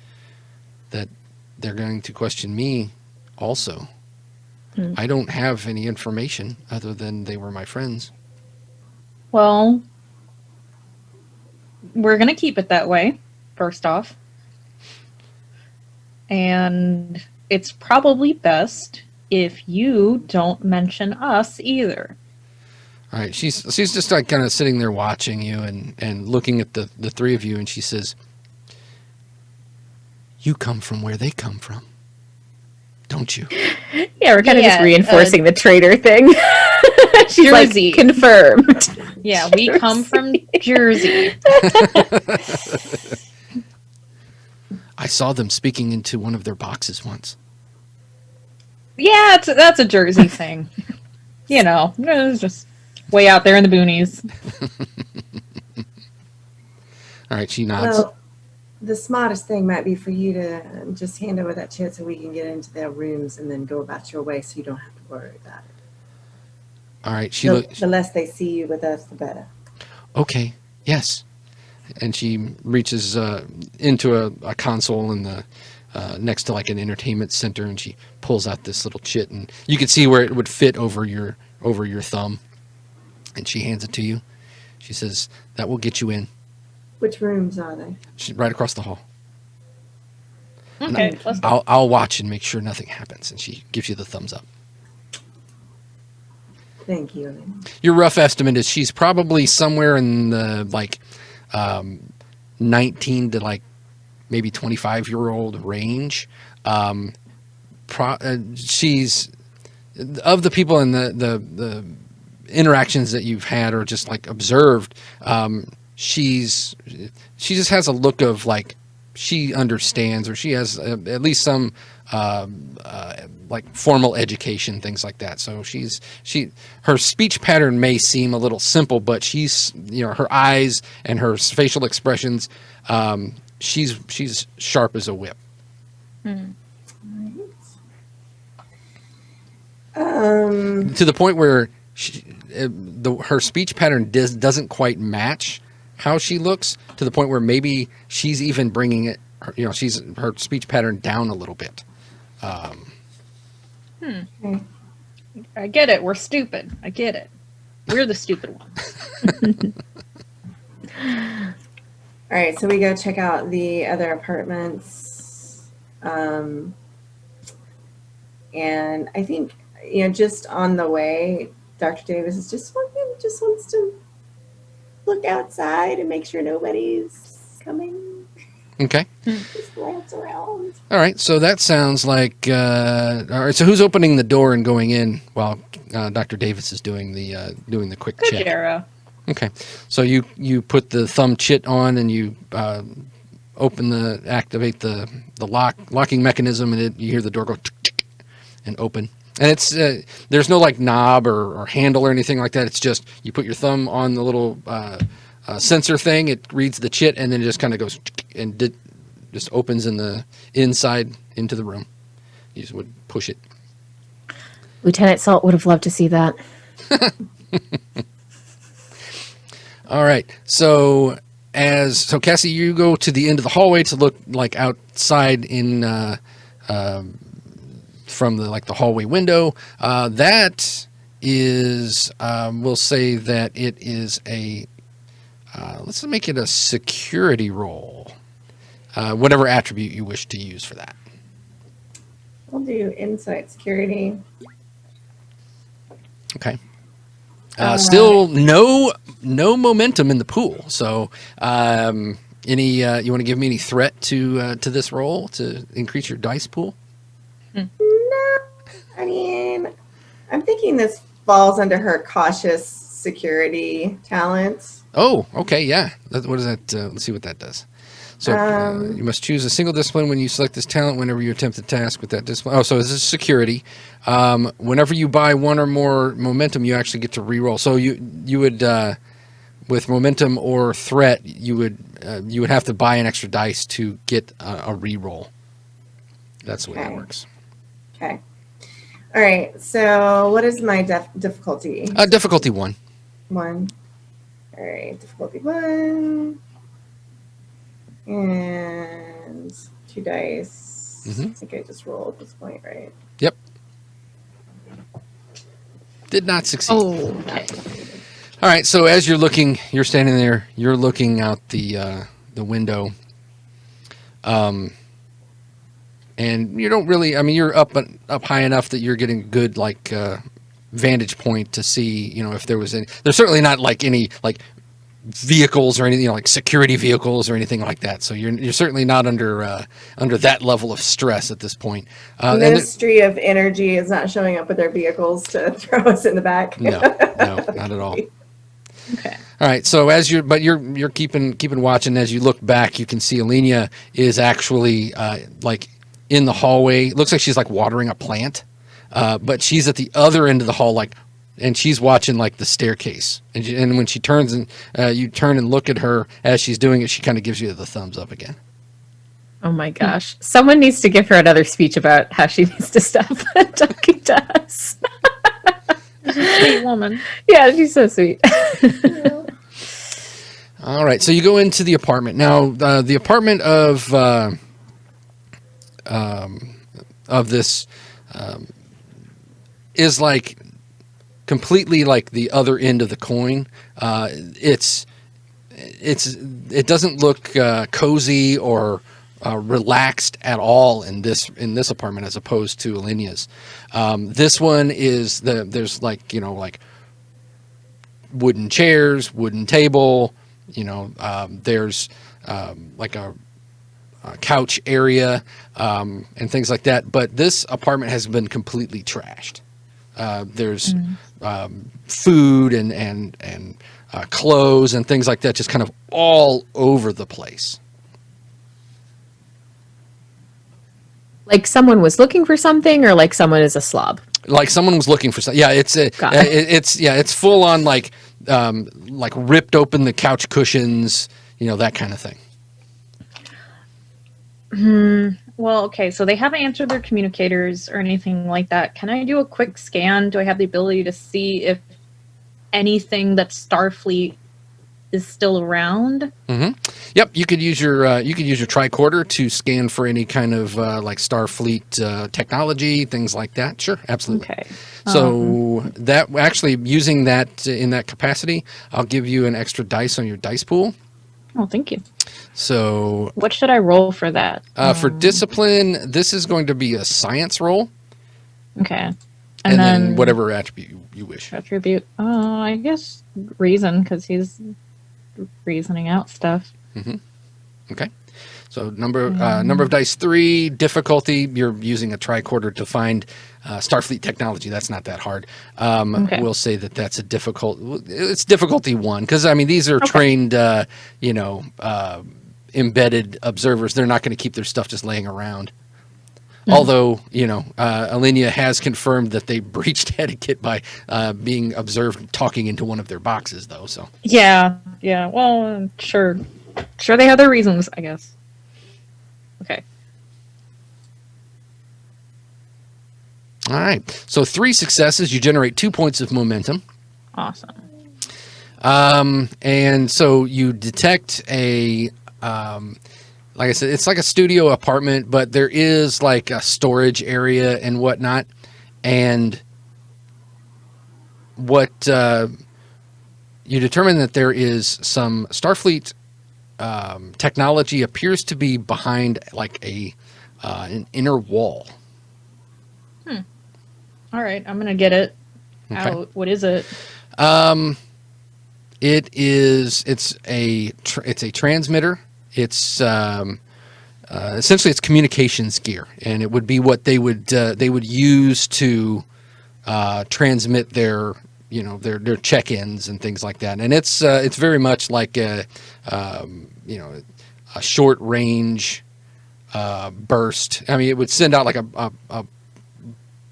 that they're going to question me also. I don't have any information other than they were my friends. Well, we're going to keep it that way, first off. And it's probably best if you don't mention us either. All right, she's just like kind of sitting there watching you and looking at the three of you, and she says, "You come from where they come from, don't you?" Yeah, we're kind of just Yeah, reinforcing the traitor thing. She's Jersey. like, confirmed. Yeah, we come from Jersey. I saw them speaking into one of their boxes once. Yeah, that's a Jersey thing. You know, it's just way out there in the boonies. All right, she nods. Well, the smartest thing might be for you to just hand over that chit so we can get into their rooms and then go about your way, so you don't have to worry about it. All right, she looks. The less they see you with us, the better. Okay, yes. And she reaches into a console in the next to like an entertainment center, and she pulls out this little chit, and you can see where it would fit over your thumb. And she hands it to you. She says, "That will get you in." Which rooms are they? Right across the hall. Okay, let's go. I'll watch and make sure nothing happens. And she gives you the thumbs up. Thank you, Elena. Your rough estimate is she's probably somewhere in the 19 to maybe 25-year-old range. She's, of the people in the interactions that you've had or just observed, she just has a look of she understands, or she has at least some formal education, things like that. So her speech pattern may seem a little simple, but she's, her eyes and her facial expressions, she's sharp as a whip. To the point where her speech pattern doesn't quite match how she looks, to the point where maybe she's even bringing it, her speech pattern down a little bit. I get it. We're stupid. I get it. We're the stupid ones. All right, so we go check out the other apartments. And I think, just on the way, Dr. Davis is just wants to look outside and make sure nobody's coming. Okay. Just glance around. All right. So that sounds like. All right. So who's opening the door and going in while Dr. Davis is doing the quick check? Kujera. Okay. So you put the thumb chit on, and you activate the locking mechanism, and you hear the door go tick, tick, and open. And it's there's no knob or handle or anything like that. It's just you put your thumb on the little sensor thing. It reads the chit, and then it just kind of goes and just opens in the inside into the room. You just would push it. Lieutenant Salt would have loved to see that. All right. So Cassie, you go to the end of the hallway to look outside in from the hallway window. That is, we'll say that it is a, let's make it a security roll. whatever attribute you wish to use for that. We'll do insight security. Okay. Still no momentum in the pool. So any you want to give me any threat to this roll to increase your dice pool? No, I mean, I'm thinking this falls under her cautious security talents. Oh, okay, yeah. What is that? Let's see what that does. So you must choose a single discipline when you select this talent whenever you attempt a task with that discipline. Oh, so this is security. Whenever you buy one or more momentum, you actually get to reroll. So you would with momentum or threat, you would have to buy an extra dice to get a reroll. That's the way that works. Okay. All right. So what is my difficulty? Difficulty 1. 1. All right. Difficulty 1. And 2 dice. I think I just rolled at this point, right? Yep. Did not succeed. Oh, okay. All right. So as you're standing there, you're looking out the window, and you don't really. I mean, you're up high enough that you're getting good vantage point to see. If there was any. There's certainly not any vehicles or anything, like security vehicles or anything like that. So you're certainly not under that level of stress at this point. Ministry of Energy is not showing up with their vehicles to throw us in the back. No, not at all. Okay. All right. So you're keeping watch, and as you look back, you can see Alenia is actually in the hallway. It looks like she's watering a plant, but she's at the other end of the hall, and she's watching the staircase. And when she turns and you turn and look at her as she's doing it, she kind of gives you the thumbs up again. Oh my gosh. Someone needs to give her another speech about how she needs to stop talking to us. Sweet woman. Yeah, she's so sweet. All right. So you go into the apartment. Now, the apartment of this is completely the other end of the coin. It doesn't look cozy or relaxed at all in this apartment as opposed to Alenia's. This one is there's wooden chairs, wooden table. There's a couch area and things like that. But this apartment has been completely trashed. There's food and clothes and things like that just kind of all over the place. Like someone was looking for something, or like someone is a slob? Like someone was looking for something. Yeah, it's full on ripped open the couch cushions, that kind of thing. Well, okay, so they haven't answered their communicators or anything like that. Can I do a quick scan? Do I have the ability to see if anything that's Starfleet is still around? Mm-hmm. Yep, you could use your tricorder to scan for any kind of Starfleet technology, things like that. Sure, absolutely. Okay. So that actually using that in that capacity, I'll give you an extra dice on your dice pool. Oh, thank you. So what should I roll for that? For discipline, this is going to be a science roll. Okay. And then whatever attribute you wish. Attribute. Oh, I guess reason, because he's reasoning out stuff. Mm-hmm. Okay. So number of dice 3, difficulty. You're using a tricorder to find Starfleet technology. That's not that hard. Okay. We'll say that's it's difficulty 1 because these are trained, embedded observers. They're not going to keep their stuff just laying around. Mm-hmm. Although Alenia has confirmed that they breached etiquette by being observed talking into one of their boxes, though. So yeah. Well, sure they have their reasons, I guess. Okay. All right. So 3 successes, you generate 2 points of momentum. Awesome. And so you detect like I said, it's like a studio apartment, but there is a storage area and whatnot. And what you determine that there is some Starfleet technology appears to be behind like an inner wall. All right, I'm gonna get it out. What is it? It's a transmitter. It's essentially it's communications gear, and it would be what they would use to transmit their their check-ins and things like that. And it's very much like a short range burst. I mean, it would send out like a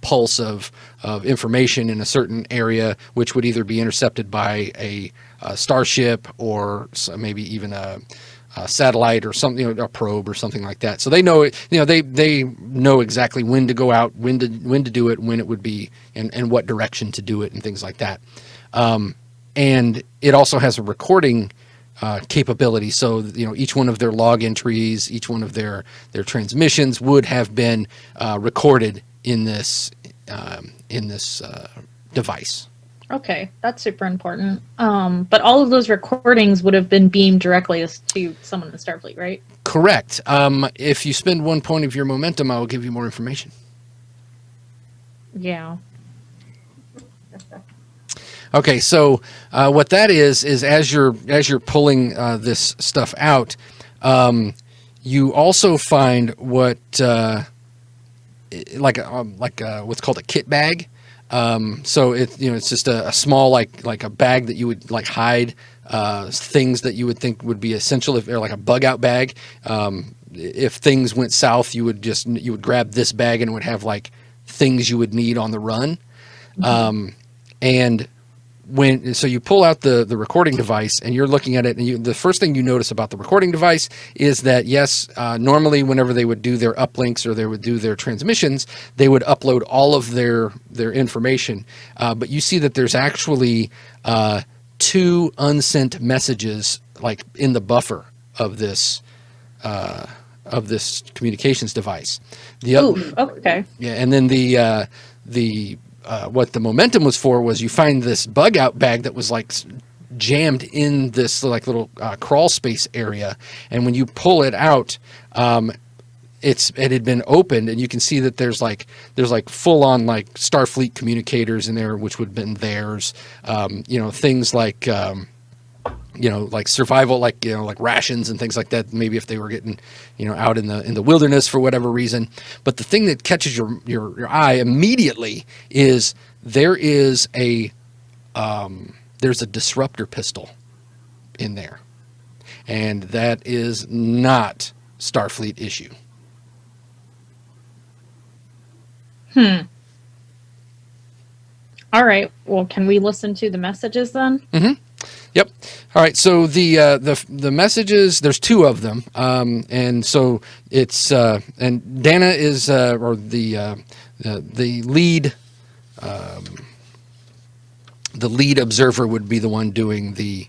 pulse of information in a certain area, which would either be intercepted by a starship or maybe even a satellite or something, a probe or something like that. So they know it. They know exactly when to go out, when to do it, when it would be, and what direction to do it, and things like that. And it also has a recording capability. So each one of their log entries, each one of their transmissions would have been recorded in this device. Okay, that's super important. But all of those recordings would have been beamed directly to someone in the Starfleet, right? Correct. If you spend 1 point of your momentum, I will give you more information. Yeah. Okay, so what that is as you're pulling this stuff out, you also find what what's called a kit bag. So it's just a small like a bag that you would like hide things that you would think would be essential, if or like a bug out bag. If things went south, you would grab this bag and it would have like things you would need on the run. And so you pull out the recording device and you're looking at it, and the first thing you notice about the recording device is that yes, normally whenever they would do their uplinks or they would do their transmissions, they would upload all of their information. But you see that there's actually 2 unsent messages like in the buffer of this communications device. Okay. Yeah, and then the what the momentum was for was you find this bug out bag that was like jammed in this like little crawl space area, and when you pull it out, it had been opened, and you can see that there's like full on like Starfleet communicators in there, which would have been theirs. Things like like survival, like rations and things like that. Maybe if they were getting out in the wilderness for whatever reason. But the thing that catches your eye immediately is there's a disruptor pistol in there, and that is not Starfleet issue. All right. Well, can we listen to the messages then? Mm-hmm. Yep. All right. So the messages, there's 2 of them, and so it's and Dana is or the lead observer would be the one doing the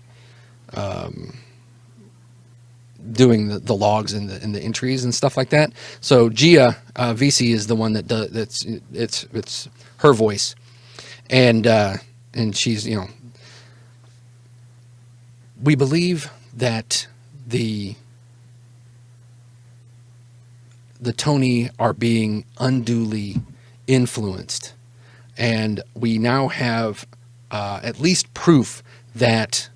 logs and the entries and stuff like that. So Gia VC is the one that does it's her voice, and she's we believe that the Tony are being unduly influenced, and we now have at least proof that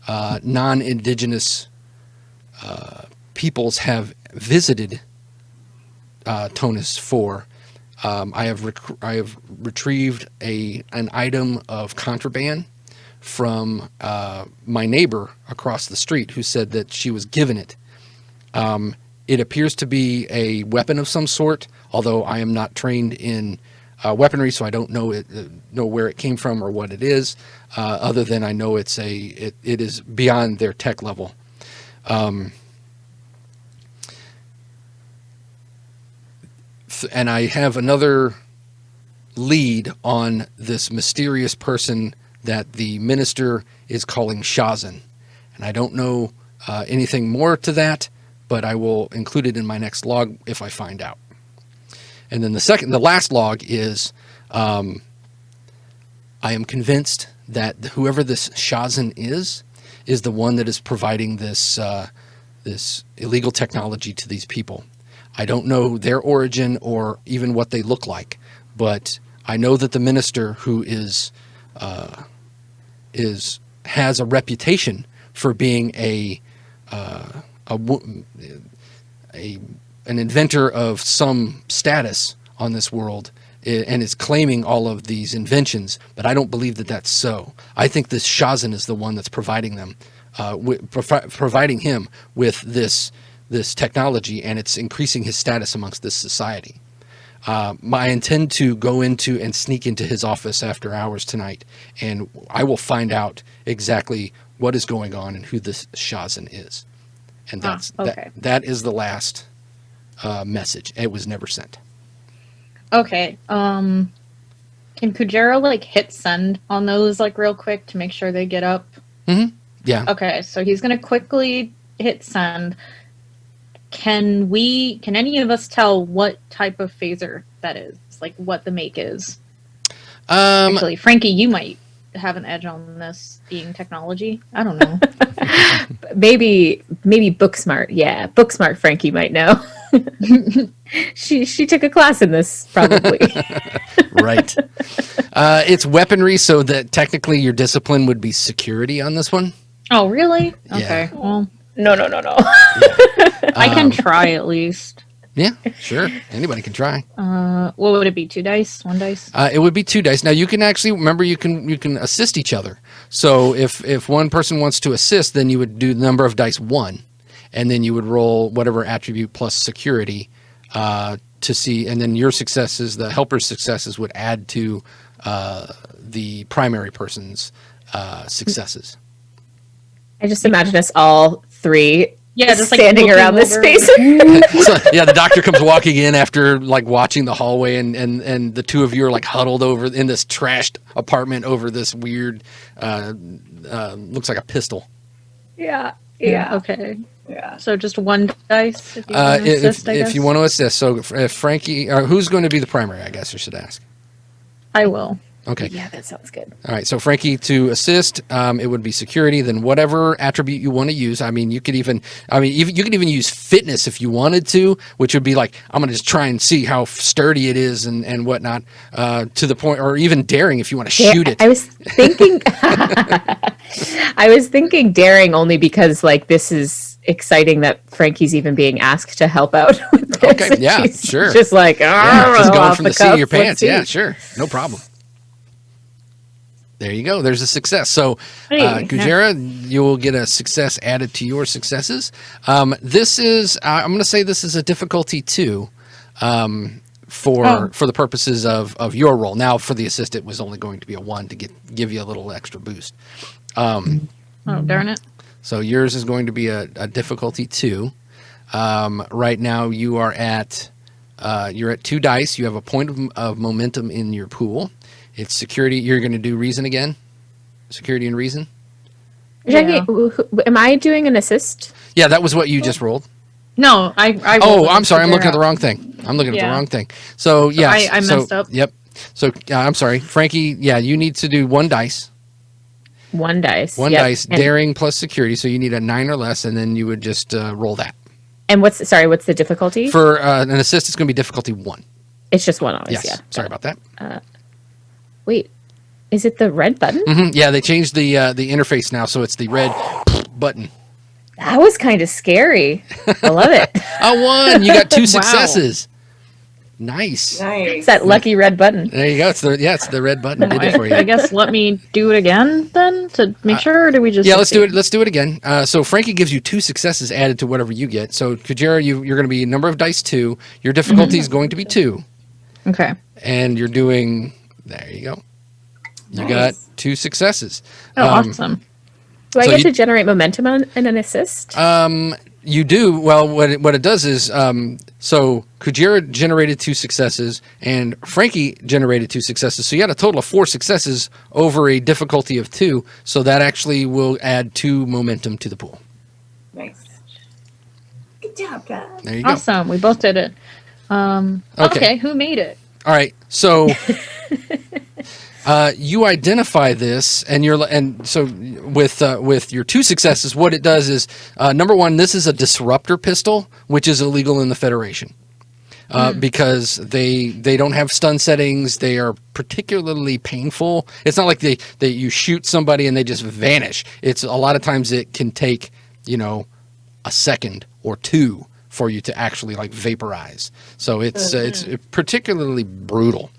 non-indigenous peoples have visited Tonus 4. I have retrieved an item of contraband from my neighbor across the street, who said that she was given it. It appears to be a weapon of some sort, although I am not trained in weaponry, so I don't know where it came from or what it is, other than I know it is beyond their tech level. And I have another lead on this mysterious person that the minister is calling Shazan. And I don't know anything more to that, but I will include it in my next log if I find out. And then the last log is, I am convinced that whoever this Shazan is the one that is providing this this illegal technology to these people. I don't know their origin or even what they look like, but I know that the minister who has a reputation for being an inventor of some status on this world, and is claiming all of these inventions, but I don't believe that that's so. I think this Shazin is the one that's providing them, providing him with this technology, and it's increasing his status amongst this society. I intend to go into and sneak into his office after hours tonight, and I will find out exactly what is going on and who this Shazin is. And that is the last message. It was never sent. Okay. Can Kujera hit send on those real quick to make sure they get up? Mm-hmm. Yeah. Okay, so he's gonna quickly hit send. Can any of us tell what type of phaser that is? What the make is? Actually, Frankie, you might have an edge on this being technology. I don't know. maybe Booksmart. Yeah, Booksmart Frankie might know. She took a class in this, probably. Right. It's weaponry, so that technically your discipline would be security on this one. Oh, really? Yeah. Okay. Well, No. I can try at least. Yeah, sure. Anybody can try. What would it be? 2 dice? 1 dice? It would be 2 dice. Now you can actually remember you can assist each other. So if one person wants to assist, then you would do the number of dice 1, and then you would roll whatever attribute plus security to see, and then your successes, the helper's successes, would add to the primary person's successes. I just imagine us all three just standing around this space. So, yeah, the doctor comes walking in after watching the hallway, and the two of you are huddled over in this trashed apartment over this weird looks like a pistol. Yeah. Okay. Yeah. So just 1 dice if you want to assist, I guess? If you want to assist. So if Frankie, who's going to be the primary, I guess I should ask. I will. Okay. Yeah, that sounds good. All right. So Frankie, to assist, it would be security. Then whatever attribute you want to use. You could even use fitness if you wanted to, which would be I'm going to just try and see how sturdy it is and whatnot, to the point, or even daring if you want to shoot it. I was thinking, daring only because this is exciting that Frankie's even being asked to help out with this. Okay. Yeah. Sure. Just just going from the seat of your cuff, pants. Yeah. Sure. No problem. There you go. There's a success. So, Kujera, you will get a success added to your successes. This is, I'm going to say this is a difficulty 2 for the purposes of your roll. Now, for the assist, it was only going to be a 1 to give you a little extra boost. Oh, darn it. So yours is going to be a difficulty 2. Right now, you are you're at 2 dice. You have a point of momentum in your pool. It's security. You're going to do reason again? Security and reason? Jackie, am I doing an assist? Yeah, that was what you just rolled. No, I I'm sorry. I'm looking at the wrong thing. So, yeah. I messed up. Yep. So, I'm sorry. Frankie, you need to do 1 dice. 1 dice. 1 dice, daring plus security. So you need a 9 or less, and then you would just roll that. And what's the difficulty? For an assist, it's going to be difficulty 1. It's just 1 always, Yes. yeah. Sorry about that. Wait, is it the red button? Mm-hmm. Yeah, they changed the interface now, so it's the red button. That was kind of scary. I love it. I won. You got 2 successes. Nice. It's that lucky red button. There you go. It's the red button. Did it for you. I guess let me do it again then to make sure, or do we just... Yeah, let's do it. Let's do it again. So Frankie gives you 2 successes added to whatever you get. So Kujera, you're going to be number of dice 2. Your difficulty is going to be 2. Okay. And you're doing... There you go. You got 2 successes. Oh, awesome. Do I get to generate momentum in an assist? You do. Well, what it does is, so Kujera generated 2 successes, and Frankie generated 2 successes. So you had a total of 4 successes over a difficulty of 2. So that actually will add 2 momentum to the pool. Nice. Good job, guys. There you go. Awesome. We both did it. Okay. Who made it? All right. So you identify this, and so with your 2 successes, what it does is number 1, this is a disruptor pistol, which is illegal in the Federation. Because they don't have stun settings. They are particularly painful. It's not like they you shoot somebody and they just vanish. It's a lot of times it can take, a second or 2 for you to actually like vaporize. So it's particularly brutal.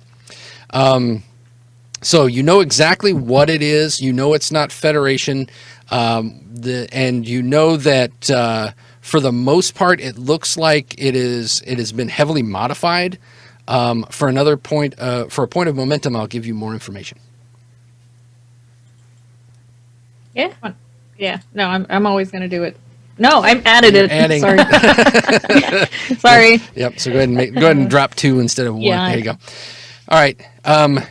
So you know exactly what it is. You know it's not Federation, and you know that. For the most part, it looks like it has been heavily modified. For a point of momentum, I'll give you more information. Yeah. Yeah. No, I'm always going to do it. No, I'm added it. Adding. Sorry. Sorry. Yep. So go ahead and drop 2 instead of 1. Yeah. There you go. All right.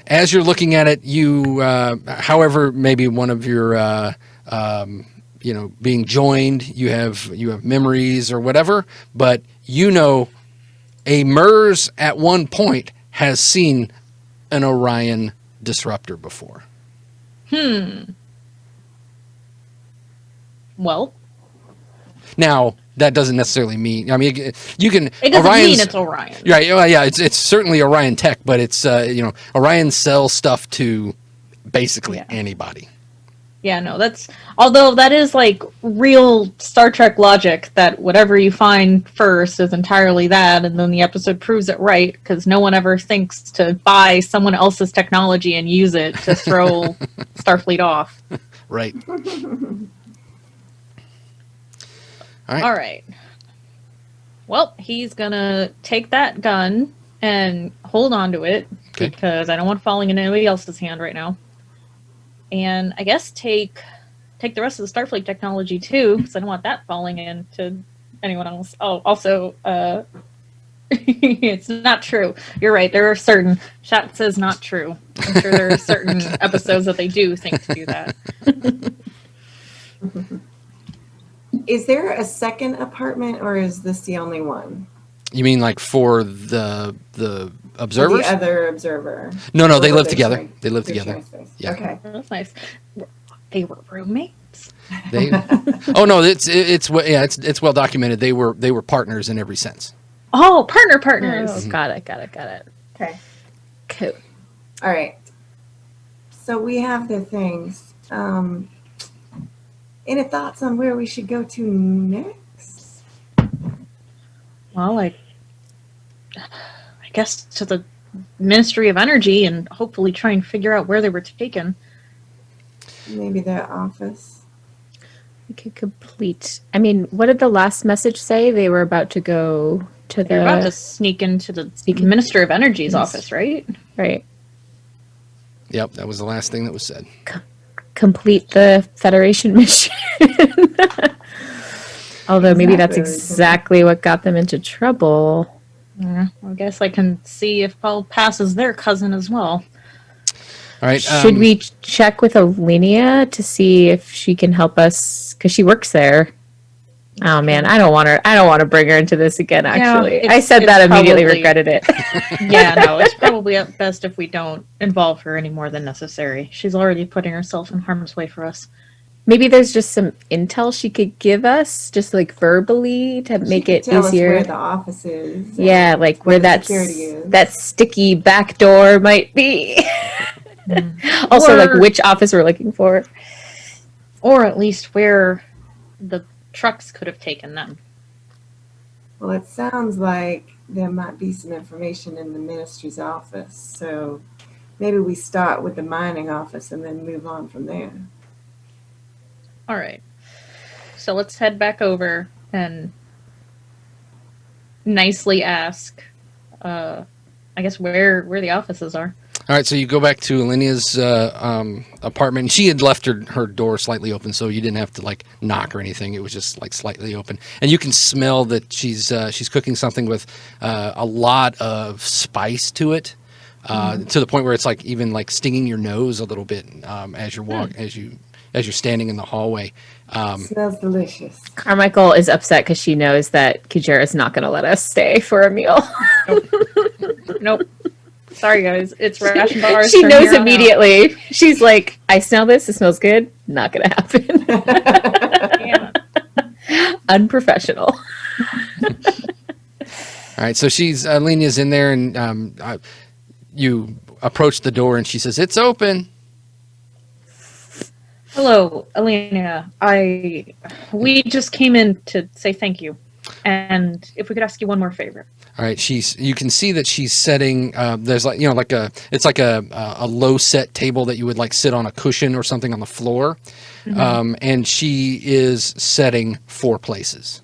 As you're looking at it, you, however, maybe one of your, being joined, you have memories or whatever, but a MERS at one point has seen an Orion disruptor before. Well, now that doesn't necessarily mean. I mean, you can. It doesn't mean it's Orion. Right? Yeah. It's certainly Orion tech, but it's Orion sells stuff to basically anybody. Yeah, no, although that is like real Star Trek logic that whatever you find first is entirely that, and then the episode proves it right, because no one ever thinks to buy someone else's technology and use it to throw Starfleet off. Right. All right. Well, he's gonna take that gun and hold on to it, because I don't want it falling in anybody else's hand right now. And I guess take the rest of the Starfleet technology too, because I don't want that falling into anyone else. Oh, also, it's not true. You're right. There are certain. Chat says not true. I'm sure there are certain episodes that they do think to do that. Is there a second apartment, or is this the only one? You mean like for the observers? The other observer. No, they live together. They live together. Yeah. Okay. That's nice. They were roommates. Oh no, it's well documented. They were partners in every sense. Oh, partners. Oh, got it. Okay. Cool. All right. So we have the things. Any thoughts on where we should go to next? Well, I guess to the Ministry of Energy and hopefully try and figure out where they were taken. Maybe the office. We could complete. I mean, what did the last message say? They were about to go to They're about to sneak into the Minister of Energy's office, right? Right. Yep, that was the last thing that was said. Complete the Federation mission. Although maybe that's exactly what got them into trouble. Yeah, I guess I can see if Paul passes their cousin as well. All right. Should we check with Alenia to see if she can help us? Because she works there. Oh man, I don't want her. I don't want to bring her into this again. Actually, I said that immediately, regretted it. Yeah, no, it's probably at best if we don't involve her any more than necessary. She's already putting herself in harm's way for us. Maybe there's just some intel she could give us, just like verbally, to make it tell easier. us where the office is. Yeah, like where that security is. that sticky back door might be. Also, like which office we're looking for, or at least where the trucks could have taken them. Well, it sounds like there might be some information in the ministry's office, so maybe we start with the mining office and then move on from there. All right. So let's head back over and nicely ask, I guess, where the offices are. All right, so you go back to Alenia's apartment. She had left her door slightly open, so you didn't have to like knock or anything. It was just like slightly open, and you can smell that she's cooking something with a lot of spice to it, to the point where it's like even like stinging your nose a little bit as you're standing in the hallway. Smells delicious. Carmichael is upset because she knows that Kujera is not going to let us stay for a meal. Nope. Sorry, guys. It's ration bars. She from knows here on out. immediately. She's like, I smell this. It smells good. Not going to happen. Yeah. Unprofessional. All right, so she's Lena's in there, and you approach the door, and she says, "It's open." Hello, Elena. We just came in to say thank you, and if we could ask you one more favor. All right, you can see that she's setting. There's it's like a low set table that you would like sit on a cushion or something on the floor, and she is setting 4 places.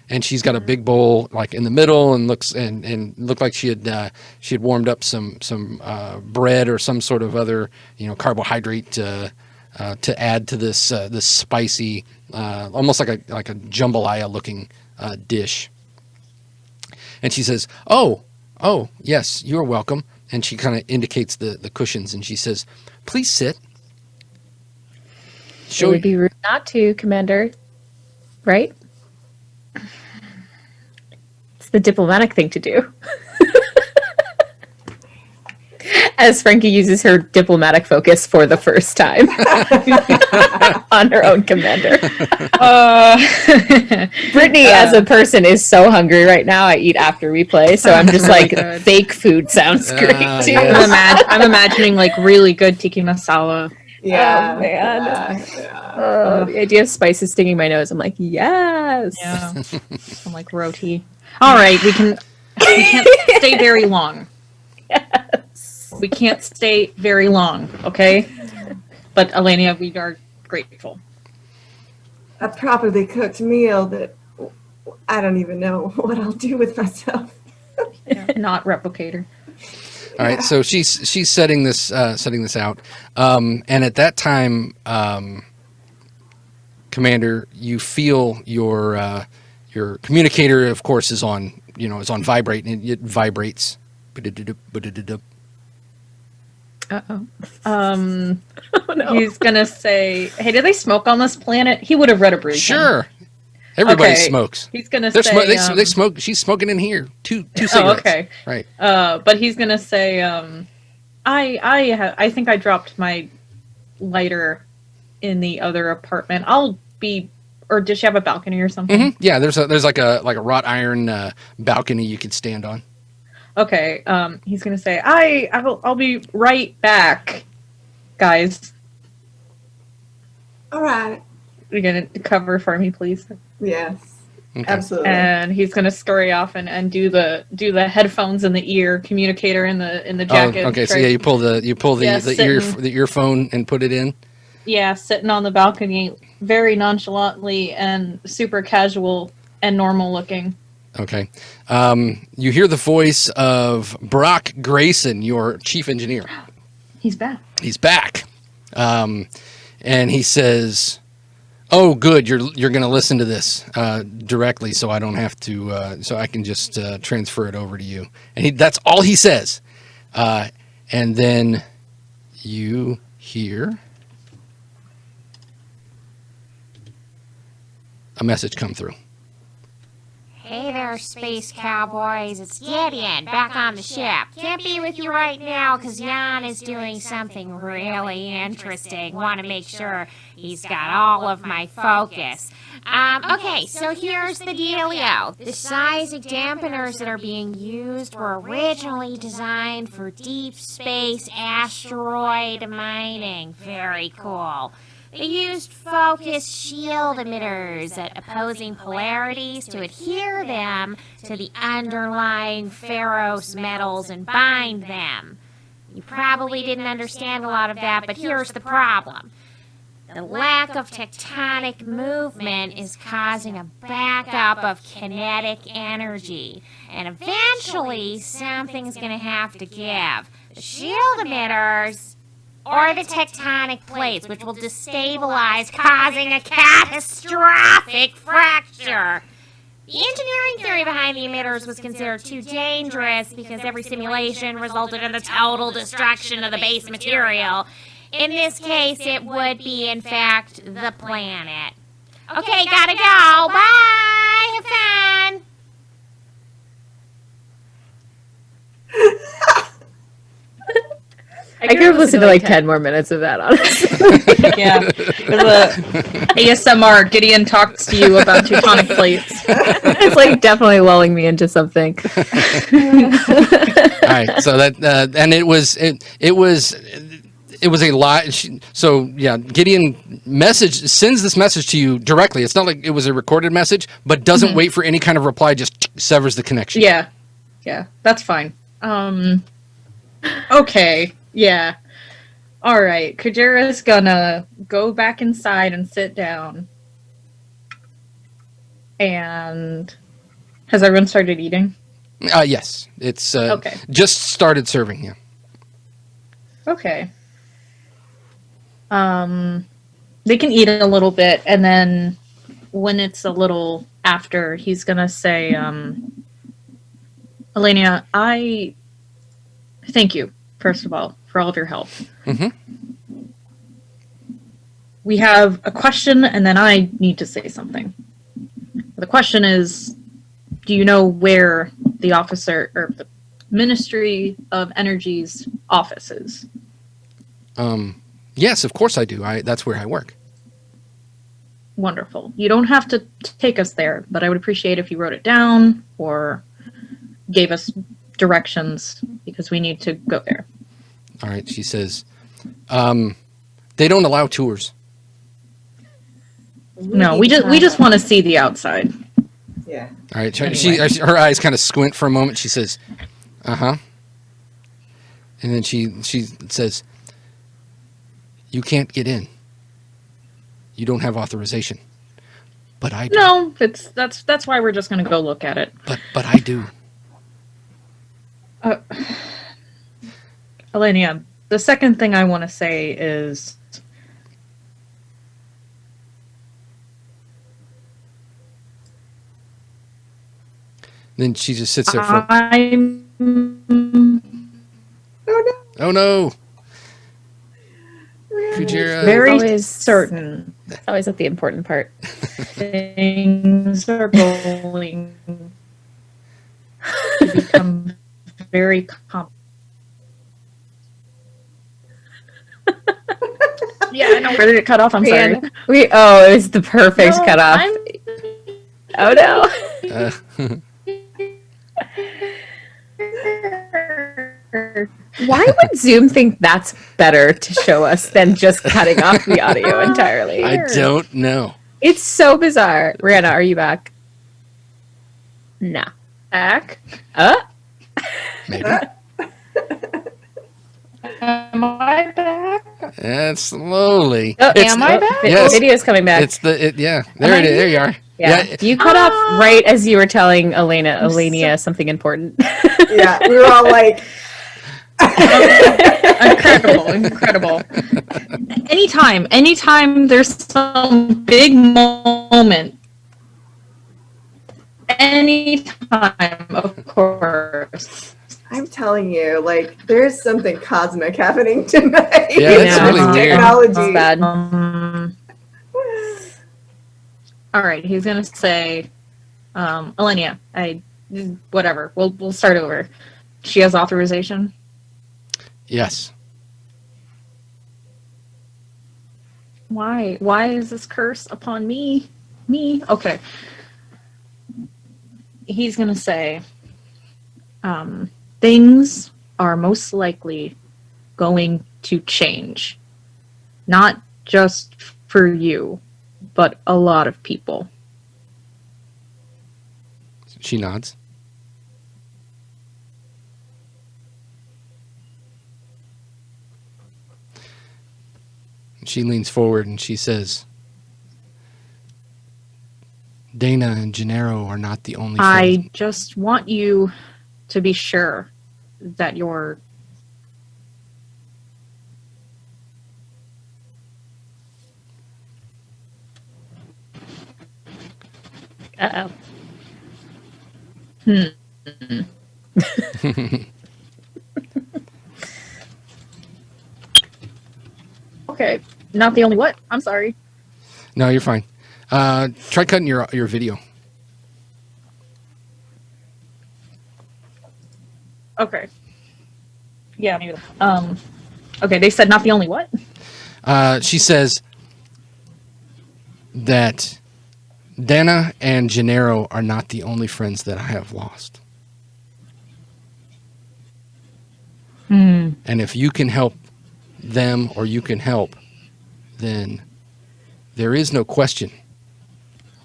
And she's got a big bowl like in the middle, and looked like she had warmed up some bread or some sort of other carbohydrate to add to this spicy, almost like a jambalaya looking dish. And she says, "Oh, yes, you're welcome." And she kind of indicates the cushions, and she says, "Please sit." It would be rude not to, Commander. Right? It's the diplomatic thing to do. As Frankie uses her diplomatic focus for the first time on her own commander. Brittany, as a person, is so hungry right now. I eat after we play, so I'm just like, fake food sounds great too. yes. I'm imagining like really good tiki masala. Yeah. Oh, man. Yeah. The idea of spices stinging my nose, I'm like, yes. Yeah, some like roti. All right, we can't stay very long. Yes. We can't stay very long, okay? But Elena, we are grateful. A properly cooked meal that I don't even know what I'll do with myself. Not replicator. All right, so she's setting this out, and at that time, Commander, you feel your communicator, of course, is on vibrate, and it vibrates. Uh-oh. Oh, no. He's gonna say, "Hey, do they smoke on this planet?" He would have read a briefing. Sure, everybody Okay. smokes. He's gonna They say, smoke. She's smoking in here. Two cigarettes. Oh, okay. Right. But he's gonna say, I think I dropped my lighter in the other apartment. Or does she have a balcony or something? Mm-hmm. Yeah, there's like a wrought iron balcony you could stand on. Okay. He's gonna say, I'll be right back, guys. All right. You're gonna cover for me, please. Yes. Okay. Absolutely. And he's gonna scurry off and do the headphones in the ear, communicator in the jacket. Oh, okay. So yeah, you pull the Yeah, the earphone and put it in. Yeah, sitting on the balcony, very nonchalantly and super casual and normal looking. Okay. You hear the voice of Brock Grayson, your chief engineer. He's back. He's back, and he says, "Oh, good. You're going to listen to this directly, so I don't have to. So I can just transfer it over to you." And that's all he says. And then you hear a message come through. Hey there, space cowboys. It's Gideon, back on the ship. Can't be with you right now because Jan is doing something really interesting. Want to make sure he's got all of my focus. Okay, so here's the dealio. The seismic dampeners that are being used were originally designed for deep space asteroid mining. Very cool. They used focused shield emitters at opposing polarities to adhere them to the underlying ferrous metals and bind them. You probably didn't understand a lot of that, but here's the problem. The lack of tectonic movement is causing a backup of kinetic energy, and eventually something's going to have to give. The shield emitters or the tectonic plates, which will destabilize, causing a catastrophic fracture. The engineering theory behind the emitters was considered too dangerous because every simulation resulted in the total destruction of the base material. In this case, it would be, in fact, the planet. Okay, gotta go. Bye. Have fun. I could have listened to like 10 more minutes of that, honestly. Yeah. There's a ASMR. Gideon talks to you about tectonic plates. It's like definitely lulling me into something. All right, so that and it was a lot. So yeah, Gideon sends this message to you directly. It's not like it was a recorded message, but doesn't wait for any kind of reply. Just severs the connection. Yeah. That's fine. Okay. Yeah. All right. Kujera's gonna go back inside and sit down. And has everyone started eating? Yes, it's Okay. just started serving. Yeah. Okay. They can eat a little bit, and then when it's a little after, he's gonna say, Elenia, I thank you, first of all, for all of your help. Mm-hmm. We have a question, and then I need to say something. The question is, do you know where the officer or the Ministry of Energy's office is? Yes, of course I do. That's where I work. Wonderful. You don't have to take us there, but I would appreciate if you wrote it down or gave us directions because we need to go there. All right, she says, they don't allow tours. No, we just want to see the outside. Yeah. All right, Anyway. her eyes kind of squint for a moment. She says, "Uh-huh," and then she says, "You can't get in. You don't have authorization, but I do. No, that's why we're just going to go look at it. But I do." Elenia, the second thing I want to say is Then she just sits there for. I'm Oh no, Kujera. very Always- certain Always at the important part. things are going to become very complicated. Yeah, I know. Where did it cut off? I'm sorry. Man, it was the perfect No, cutoff. Oh no. Why would Zoom think that's better to show us than just cutting off the audio entirely? I don't know. It's so bizarre. Rihanna, are you back? No. Back? Maybe. Am I back? Slowly. Oh, It's- am I back? Yes. Video's coming back. It's yeah. There it is. There you are. Yeah. You cut off right as you were telling Elenia something important. Yeah, we were all like, Incredible. Anytime there's some big moment, anytime, of course. I'm telling you, like, there's something cosmic happening tonight. Yeah, it's really weird. Technology. It's bad. All right, he's gonna say, Elenia, whatever. We'll start over. She has authorization. Yes. Why? Why is this curse upon me? Me? Okay. He's gonna say, things are most likely going to change. Not just for you, but a lot of people. She nods. She leans forward and she says, Dana and Gennaro are not the only I just want you to be sure that you're Uh-oh. okay. Not the only what? I'm sorry. No, you're fine. Try cutting your video. Okay. Yeah, maybe. Okay, they said not the only what? She says that Dana and Gennaro are not the only friends that I have lost. Hmm. And if you can help them or you can help, then there is no question.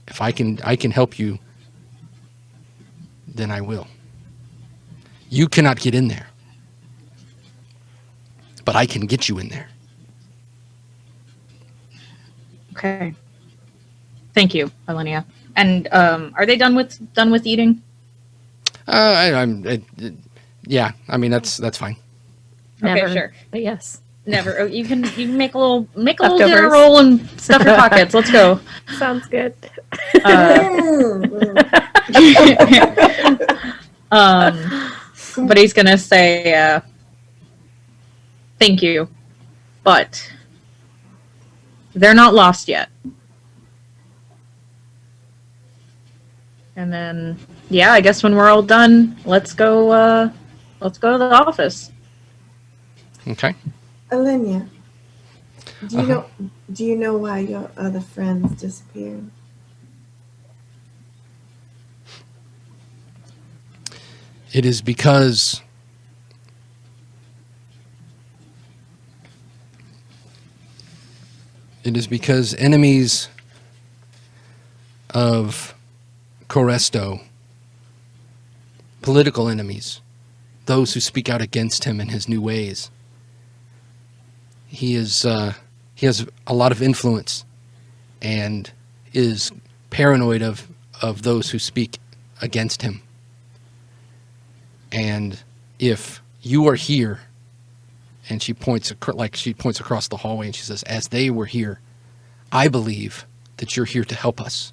If I can help you, then I will. You cannot get in there, but I can get you in there. Okay. Thank you, Alenia. And are they done with eating? Yeah. I mean, that's fine. Never, Okay, sure. but yes. Never. Oh, you can make a little dinner Leftovers. roll and stuff your pockets. Let's go. Sounds good. But he's gonna say, "Thank you, but they're not lost yet." And then, yeah, I guess when we're all done, let's go to the office. Okay. Alenia, do you Uh-huh. know why your other friends disappeared? It is because enemies of Coresto, political enemies, those who speak out against him and his new ways, he has a lot of influence and is paranoid of those who speak against him. And if you are here, and she points across the hallway and she says, as they were here, I believe that you're here to help us.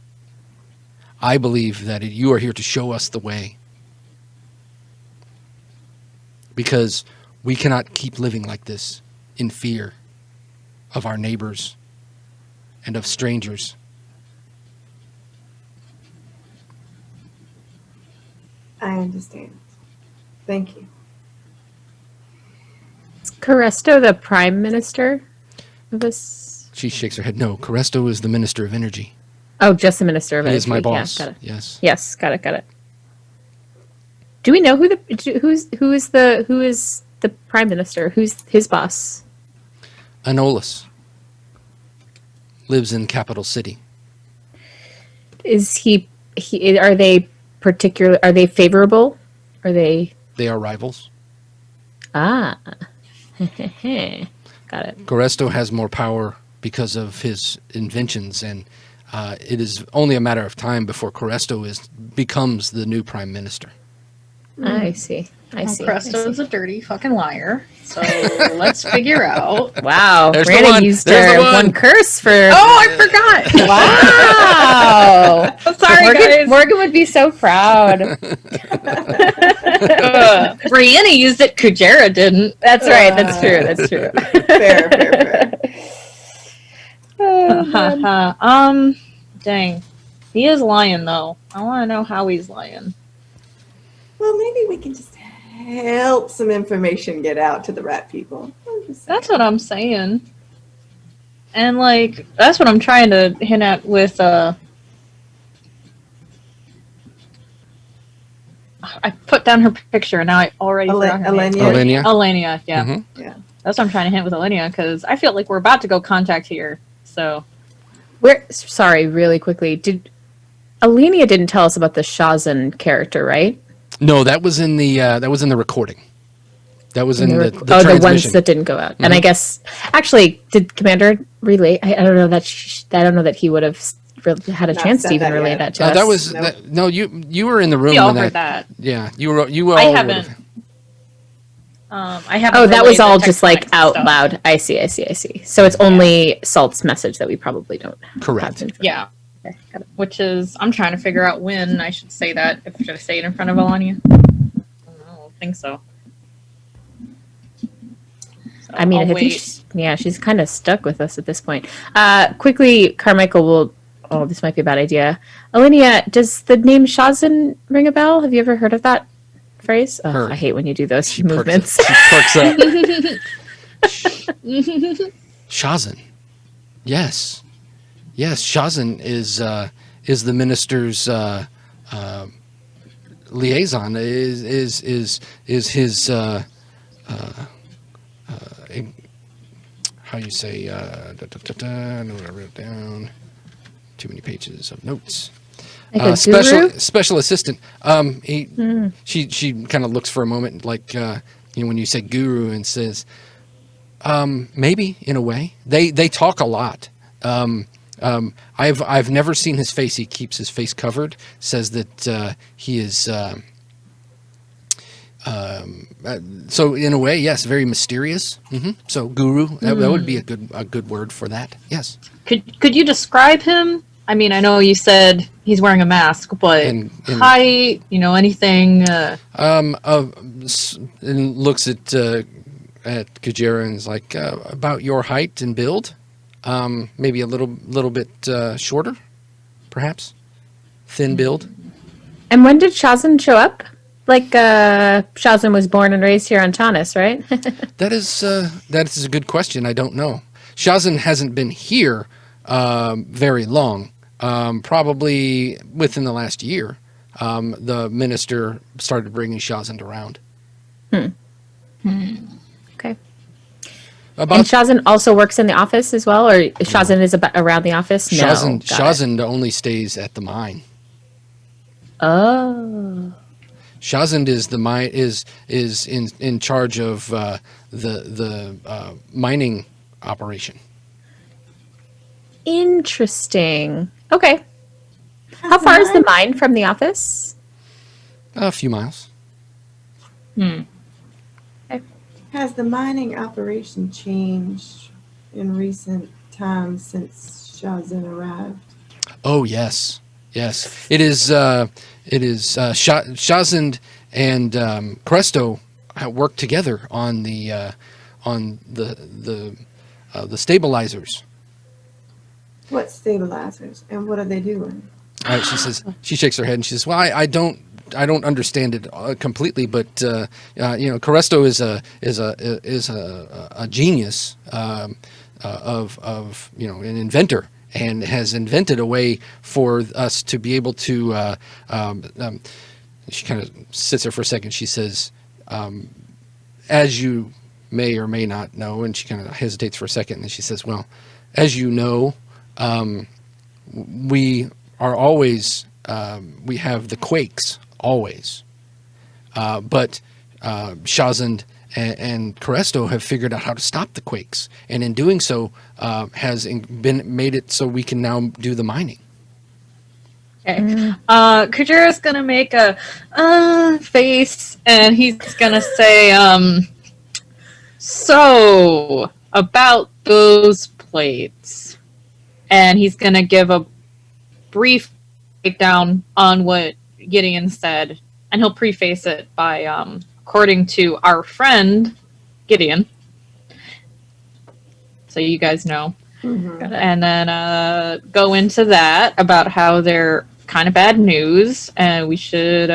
I believe that you are here to show us the way. Because we cannot keep living like this in fear of our neighbors and of strangers. I understand. Thank you. Is Coresto the prime minister of this? She shakes her head. No, Coresto is the Minister of Energy. Oh, just the minister of He energy. is my boss. Yeah, got it. Yes. Yes, got it. Do we know who is the prime minister? Who's his boss? Anolis lives in Capital City. Is he are they favorable? Are they They are rivals. got it. Coresto has more power because of his inventions, and it is only a matter of time before Coresto becomes the new prime minister. I see. Cresto's a dirty fucking liar. So let's figure out. Wow, There's the Brandon one. used There's the her one. one curse for. Oh, I forgot. Wow! Sorry, guys. Morgan would be so proud. Brianna used it. Kujera didn't. That's right. That's true. Fair. Oh, man. Dang. He is lying though. I want to know how he's lying. Well, maybe we can just help some information get out to the rat people. That's what I'm saying. And like that's what I'm trying to hint at with I put down her picture and now I already forgot her name. Alenia. Alenia, yeah. Mhm. Yeah. That's what I'm trying to hint with Alenia because I feel like we're about to go contact here. So Sorry, really quickly. Alenia didn't tell us about the Shazan character, right? No, that was in the recording. That was in the the transmission. ones that didn't go out. And I guess actually, did Commander relay? I don't know that I don't know that he would have had a Not chance to said even that relay yet. that to us. That was Nope. you were in the room we all when heard that. Yeah, you all. I would've- haven't. I haven't. Oh, that was relayed the all just like tectonic out stuff. loud. I see. So it's only Salt's message that we probably don't Correct. have. Yeah. Okay, got it. Which is, I'm trying to figure out when I should say that. Should I say it in front of Alania? I don't think so. So I mean, I'll I think wait. she's kind of stuck with us at this point. Quickly, Carmichael will. Oh, this might be a bad idea. Alenia, does the name Shazan ring a bell? Have you ever heard of that phrase? Oh, Her. I hate when you do those She perks movements. up. She perks up. Shazin. Yes. Yes, Shazin is the minister's liaison. Is his how you say I know what I wrote down. Too many pages of notes. Like a Special assistant. She kind of looks for a moment, like when you say guru, and says, maybe in a way. They talk a lot. I've never seen his face. He keeps his face covered. Says that he is. So in a way, yes, very mysterious. So guru, that would be a good word for that. Yes. Could you describe him? I mean, I know you said he's wearing a mask, but height, anything. And looks at Kujera and is like, about your height and build, maybe a little bit shorter, perhaps, thin build. And when did Shazin show up? Like, Shazin was born and raised here on Tanis, right? That is a good question. I don't know. Shazin hasn't been here very long. Probably within the last year, the minister started bringing Shazin around. Okay. And Shazin also works in the office as well, or Shazin is around the office? Shazin only stays at the mine. Oh. Shazin is in charge of the mining operation. Interesting. Okay. How far is the mine from the office? A few miles. Okay. Has the mining operation changed in recent times since Shazin arrived? Oh yes. It is. Shazin and Cresto work together on the stabilizers. What stabilizers and what are they doing? She says. She shakes her head and she says, "Well, I don't understand it completely, but Cresto is a genius of an inventor." And has invented a way for us to be able to. She kind of sits there for a second. She says, "As you may or may not know," and she kind of hesitates for a second, and then she says, "Well, as you know, we are always we have the quakes always, but Shazin and Cresto have figured out how to stop the quakes, and in doing so, has made it so we can now do the mining." Okay. Kujera's gonna make a face, and he's gonna say, "So about those plates," and he's gonna give a brief breakdown on what Gideon said, and he'll preface it by according to our friend Gideon, so you guys know. Mm-hmm. And then go into that about how they're kind of bad news, and we should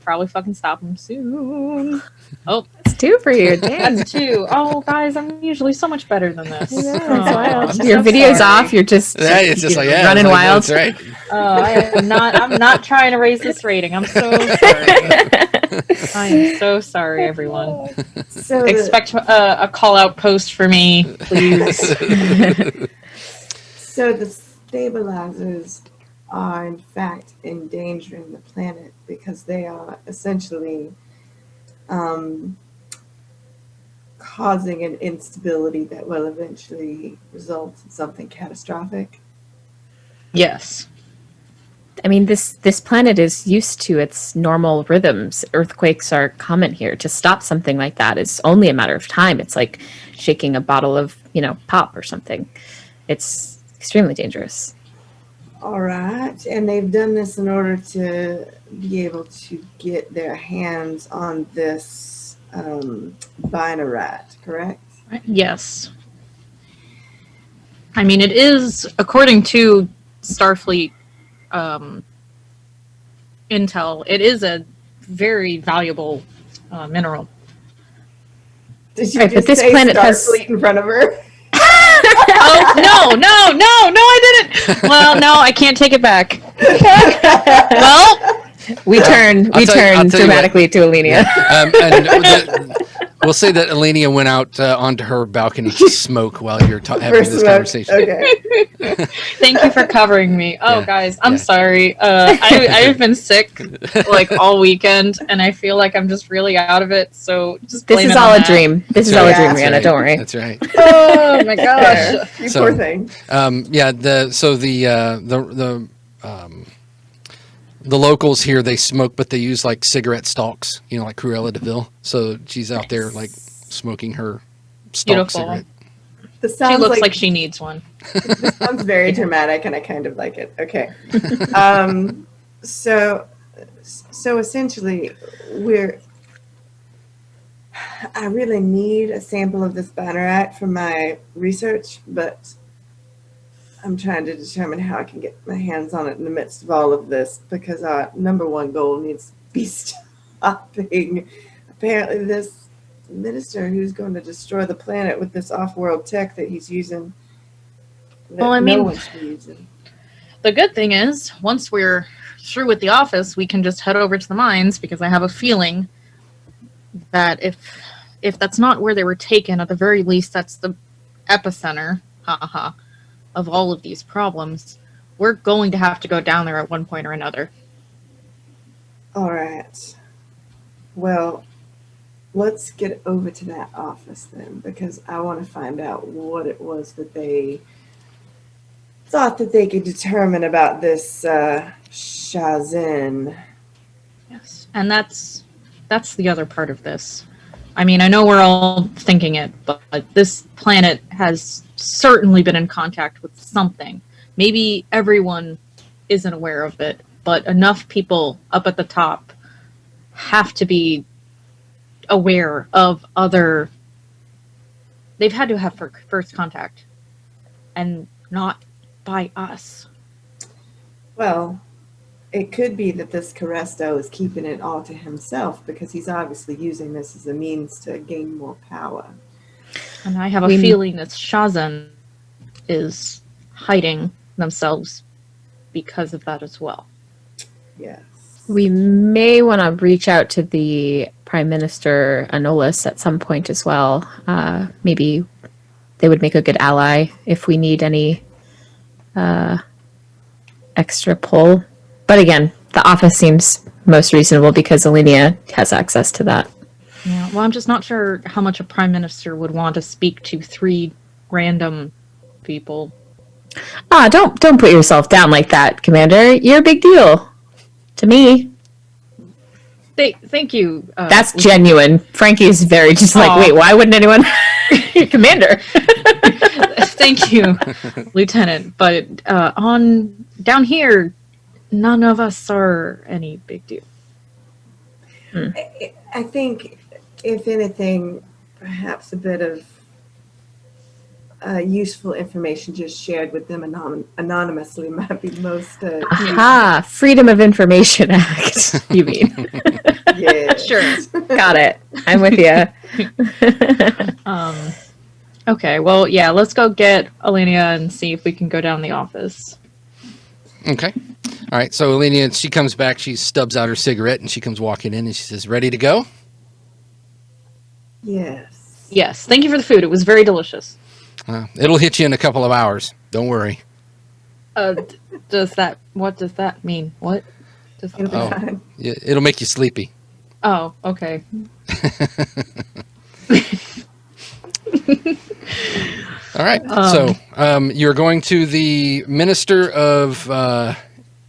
probably fucking stop them soon. Oh, That's 2 for you. Damn. that's 2. Oh, guys, I'm usually so much better than this. Yeah, Oh, I'm Your so video's sorry. off. You're just, It's just like running wild. That's right. I'm not trying to raise this rating. I'm so sorry. I am so sorry, everyone. So Expect a call-out post for me, please. So the stabilizers are in fact endangering the planet because they are essentially causing an instability that will eventually result in something catastrophic. Yes. I mean, this planet is used to its normal rhythms. Earthquakes are common here. To stop something like that is only a matter of time. It's like shaking a bottle of, pop or something. It's extremely dangerous. All right. And they've done this in order to be able to get their hands on this Binarat, correct? Yes. I mean, it is, according to Starfleet intel, it is a very valuable mineral. Did you Right, but just this say planet has- Starfleet in front of her? Oh no, I didn't. Well, no, I can't take it back. Well, We turn I'll tell you what. dramatically to Alenia. We'll say that Elenia went out onto her balcony to smoke while you're having For this smoke. conversation. Okay. thank you for covering me. Oh, Yeah, guys, I'm yeah. sorry. I've been sick like all weekend, and I feel like I'm just really out of it. So just This blame is it on all a that. dream. This is That's all a right, dream, that's Rihanna. right, Don't worry. That's right. Oh my gosh. Fair. You So- poor thing. The locals here, they smoke, but they use like cigarette stalks, like Cruella DeVille. So she's out there like smoking her stalk Beautiful. cigarette. This She sounds looks like she needs one. This sounds very dramatic, and I kind of like it. Okay. So essentially, I really need a sample of this banneret for my research, but I'm trying to determine how I can get my hands on it in the midst of all of this, because our number one goal needs to be stopping apparently this minister who's going to destroy the planet with this off-world tech that he's using. That Well, I no mean- one should be using. The good thing is, once we're through with the office, we can just head over to the mines, because I have a feeling that if that's not where they were taken, at the very least, that's the epicenter, of all of these problems. We're going to have to go down there at one point or another. All right. Well, let's get over to that office then, because I want to find out what it was that they thought that they could determine about this Shazin. Yes, and that's the other part of this. I mean, I know we're all thinking it, but this planet has certainly been in contact with something. Maybe everyone isn't aware of it, but enough people up at the top have to be aware of other. They've had to have first contact, and not by us. Well, it could be that this Caresto is keeping it all to himself, because he's obviously using this as a means to gain more power. And I have a feeling that Shazan is hiding themselves because of that as well. Yes. We may want to reach out to the Prime Minister Anolis at some point as well. Maybe they would make a good ally if we need any extra pull. But again, the office seems most reasonable because Alenia has access to that. Yeah, well, I'm just not sure how much a prime minister would want to speak to 3 random people. Don't put yourself down like that, Commander. You're a big deal to me. Thank you. That's genuine. Frankie is very just like, Aw. wait, why wouldn't anyone? Commander. Thank you, Lieutenant. But down here, none of us are any big deal. I think, if anything, perhaps a bit of useful information just shared with them anonymously might be most. Aha, Freedom of Information Act, you mean. Yeah. Sure. Got it. I'm with you. Okay, well, yeah, let's go get Alenia and see if we can go down the office. Okay. All right. So Elenia, she comes back. She stubs out her cigarette and she comes walking in and she says, "Ready to go?" Yes. Yes, thank you for the food. It was very delicious. It'll hit you in a couple of hours. Don't worry. What does that mean? What? Does It'll be Oh. fine. Yeah, it'll make you sleepy. Oh, okay. All right. So you're going to the Minister of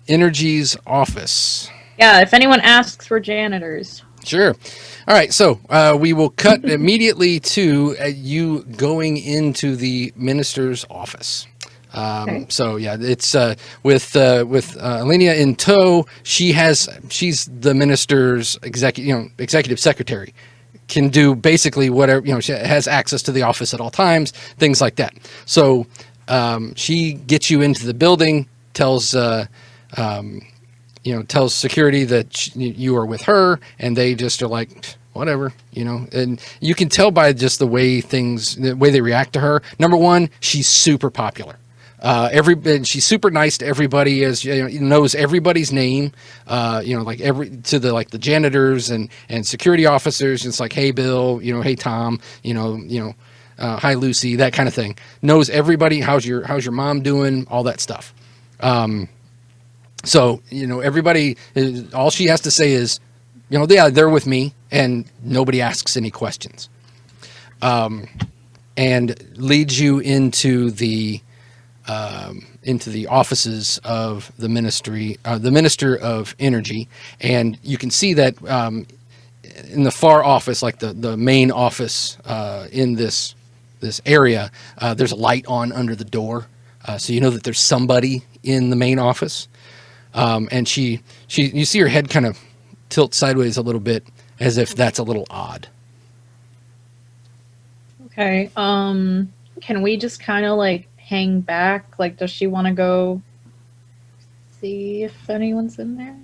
Energy's office. Yeah, if anyone asks, we're janitors. Sure. All right. So we will cut immediately to you going into the minister's office. Okay. So yeah, it's with Alenia in tow. She's the minister's executive secretary. Can do basically whatever, she has access to the office at all times, things like that. So she gets you into the building, tells tells security that you are with her, and they just are like, whatever, and you can tell by just the way they react to her. Number one, she's super popular. She's super nice to everybody, knows everybody's name, to the janitors and security officers. It's like, hey, Bill, hey, Tom, hi, Lucy, that kind of thing. Knows everybody. How's your mom doing? All that stuff. So, everybody, all she has to say is, yeah, they're with me, and nobody asks any questions. And leads you into the offices of the Minister of Energy. And you can see that in the far office, like the main office in this area, there's a light on under the door. So you know that there's somebody in the main office. And you see her head kind of tilt sideways a little bit, as if that's a little odd. Okay. Can we just kind of hang back? Does she want to go see if anyone's in there?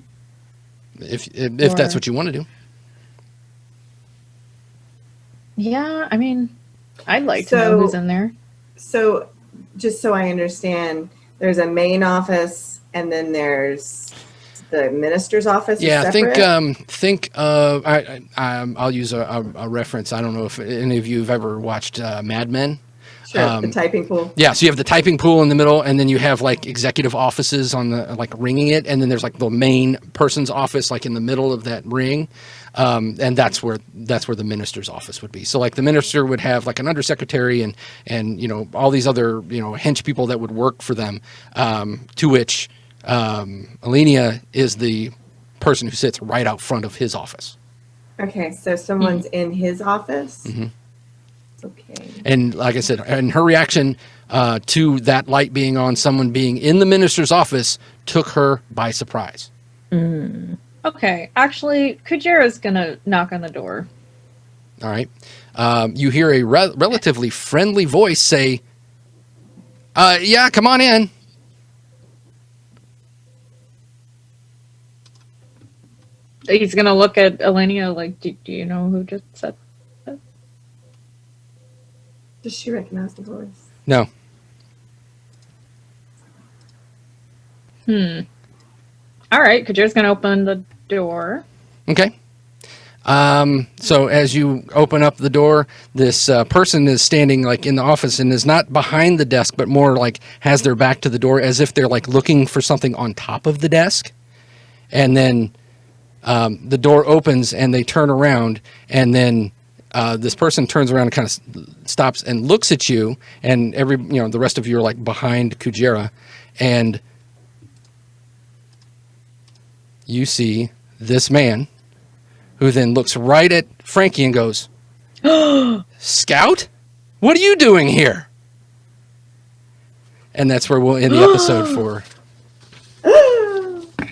If that's what you want to do. Yeah, I mean, I'd like to know who's in there. So, just so I understand, there's a main office, and then there's the minister's office. Yeah, think I'll use a reference. I don't know if any of you have ever watched Mad Men. Sure, the typing pool. Yeah, so you have the typing pool in the middle, and then you have executive offices on the ringing it, and then there's the main person's office in the middle of that ring, and that's where the minister's office would be. So the minister would have an undersecretary and all these other hench people that would work for them, to which Alenia is the person who sits right out front of his office. Okay, so someone's in his office. Mm-hmm. Okay. And like I said, and her reaction to that light being on, someone being in the minister's office, took her by surprise. Okay, actually, Kujera's gonna knock on the door. All right. You hear a relatively friendly voice say, yeah, come on in. He's gonna look at Alenia do you know who just said that? Does she recognize the voice? No. All right, Kujera's gonna open the door. Okay. So as you open up the door, this person is standing in the office and is not behind the desk, but more has their back to the door, as if they're looking for something on top of the desk. And then the door opens and they turn around, and then this person turns around and kind of stops and looks at you, and the rest of you are behind Kujera, and you see this man who then looks right at Frankie and goes, Scout? What are you doing here? And that's where we'll end the episode for.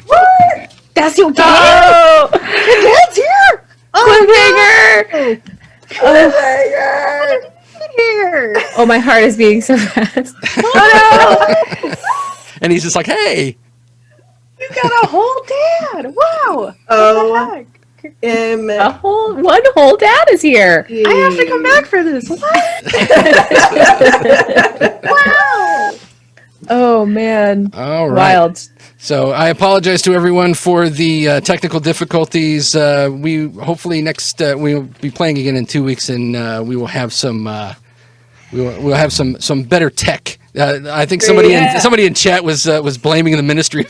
What? That's your Oh! Dad's here! Cliffhanger! Cliffhanger! here. Oh, my heart is beating so fast. And he's just like, hey. You got a whole dad. Wow. Oh, One whole dad is here. I have to come back for this. What? Wow. Oh man. All right. Wild. So I apologize to everyone for the technical difficulties. We hopefully we'll be playing again in 2 weeks, and we will have some we'll have some better tech. I think somebody in chat was blaming the Ministry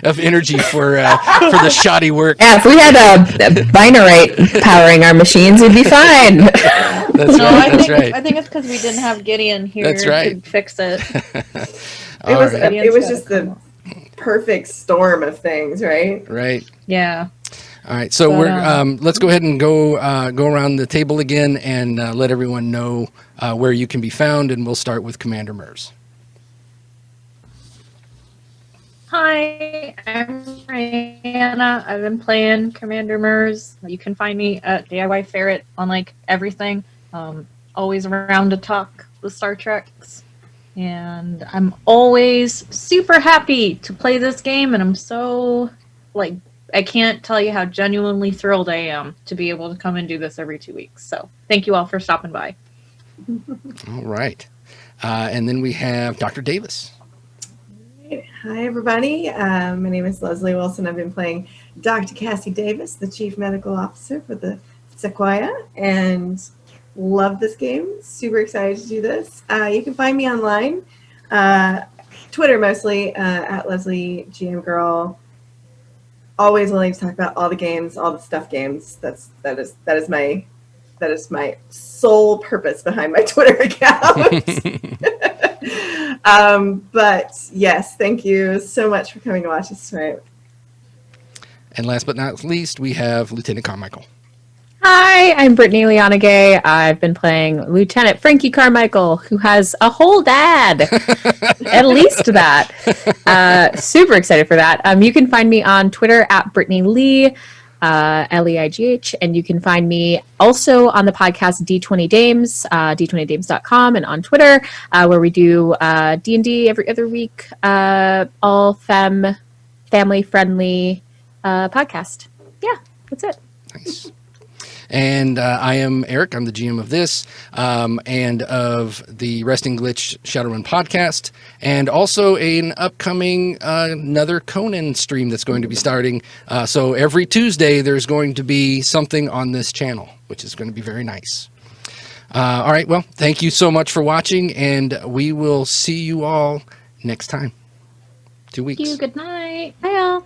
of Energy for the shoddy work. Yeah, if we had a binarite powering our machines, we'd be fine. That's right. That's right. I think it's because we didn't have Gideon here to fix it. It was just the perfect storm of things, right? Right. Yeah. All right. So let's go ahead and go around the table again and let everyone know where you can be found, and we'll start with Commander Mers. Hi, I'm Rihanna. I've been playing Commander Mers. You can find me at DIY Ferret on everything. Always around to talk with Star Treks. And I'm always super happy to play this game, and I'm so like, I can't tell you how genuinely thrilled I am to be able to come and do this every 2 weeks. So thank you all for stopping by. All right. And then we have Dr. Davis. Hi, everybody. My name is Leslie Wilson. I've been playing Dr. Cassie Davis, the Chief Medical Officer for the Sequoyah, and love this game. Super excited to do this. You can find me online, Twitter mostly, at Leslie GM Girl. Always willing to talk about all the games, all the stuff games. That is my sole purpose behind my Twitter account. But yes, thank you so much for coming to watch us tonight. And last but not least, we have Lieutenant Carmichael. Hi, I'm Brittany Liana Gay. I've been playing Lieutenant Frankie Carmichael, who has a whole dad. At least that. Super excited for that. You can find me on Twitter at Brittany Lee, Leigh, and you can find me also on the podcast D20 Dames, d20dames.com, and on Twitter, where we do D&D every other week, all family-friendly podcast. Yeah, that's it. Nice. And I am Eric. I'm the GM of this and of the Resting Glitch Shadowrun podcast, and also an upcoming another Conan stream that's going to be starting. So every Tuesday there's going to be something on this channel, which is going to be very nice. All right. Well, thank you so much for watching, and we will see you all next time. 2 weeks. Thank you. Good night. Bye, y'all.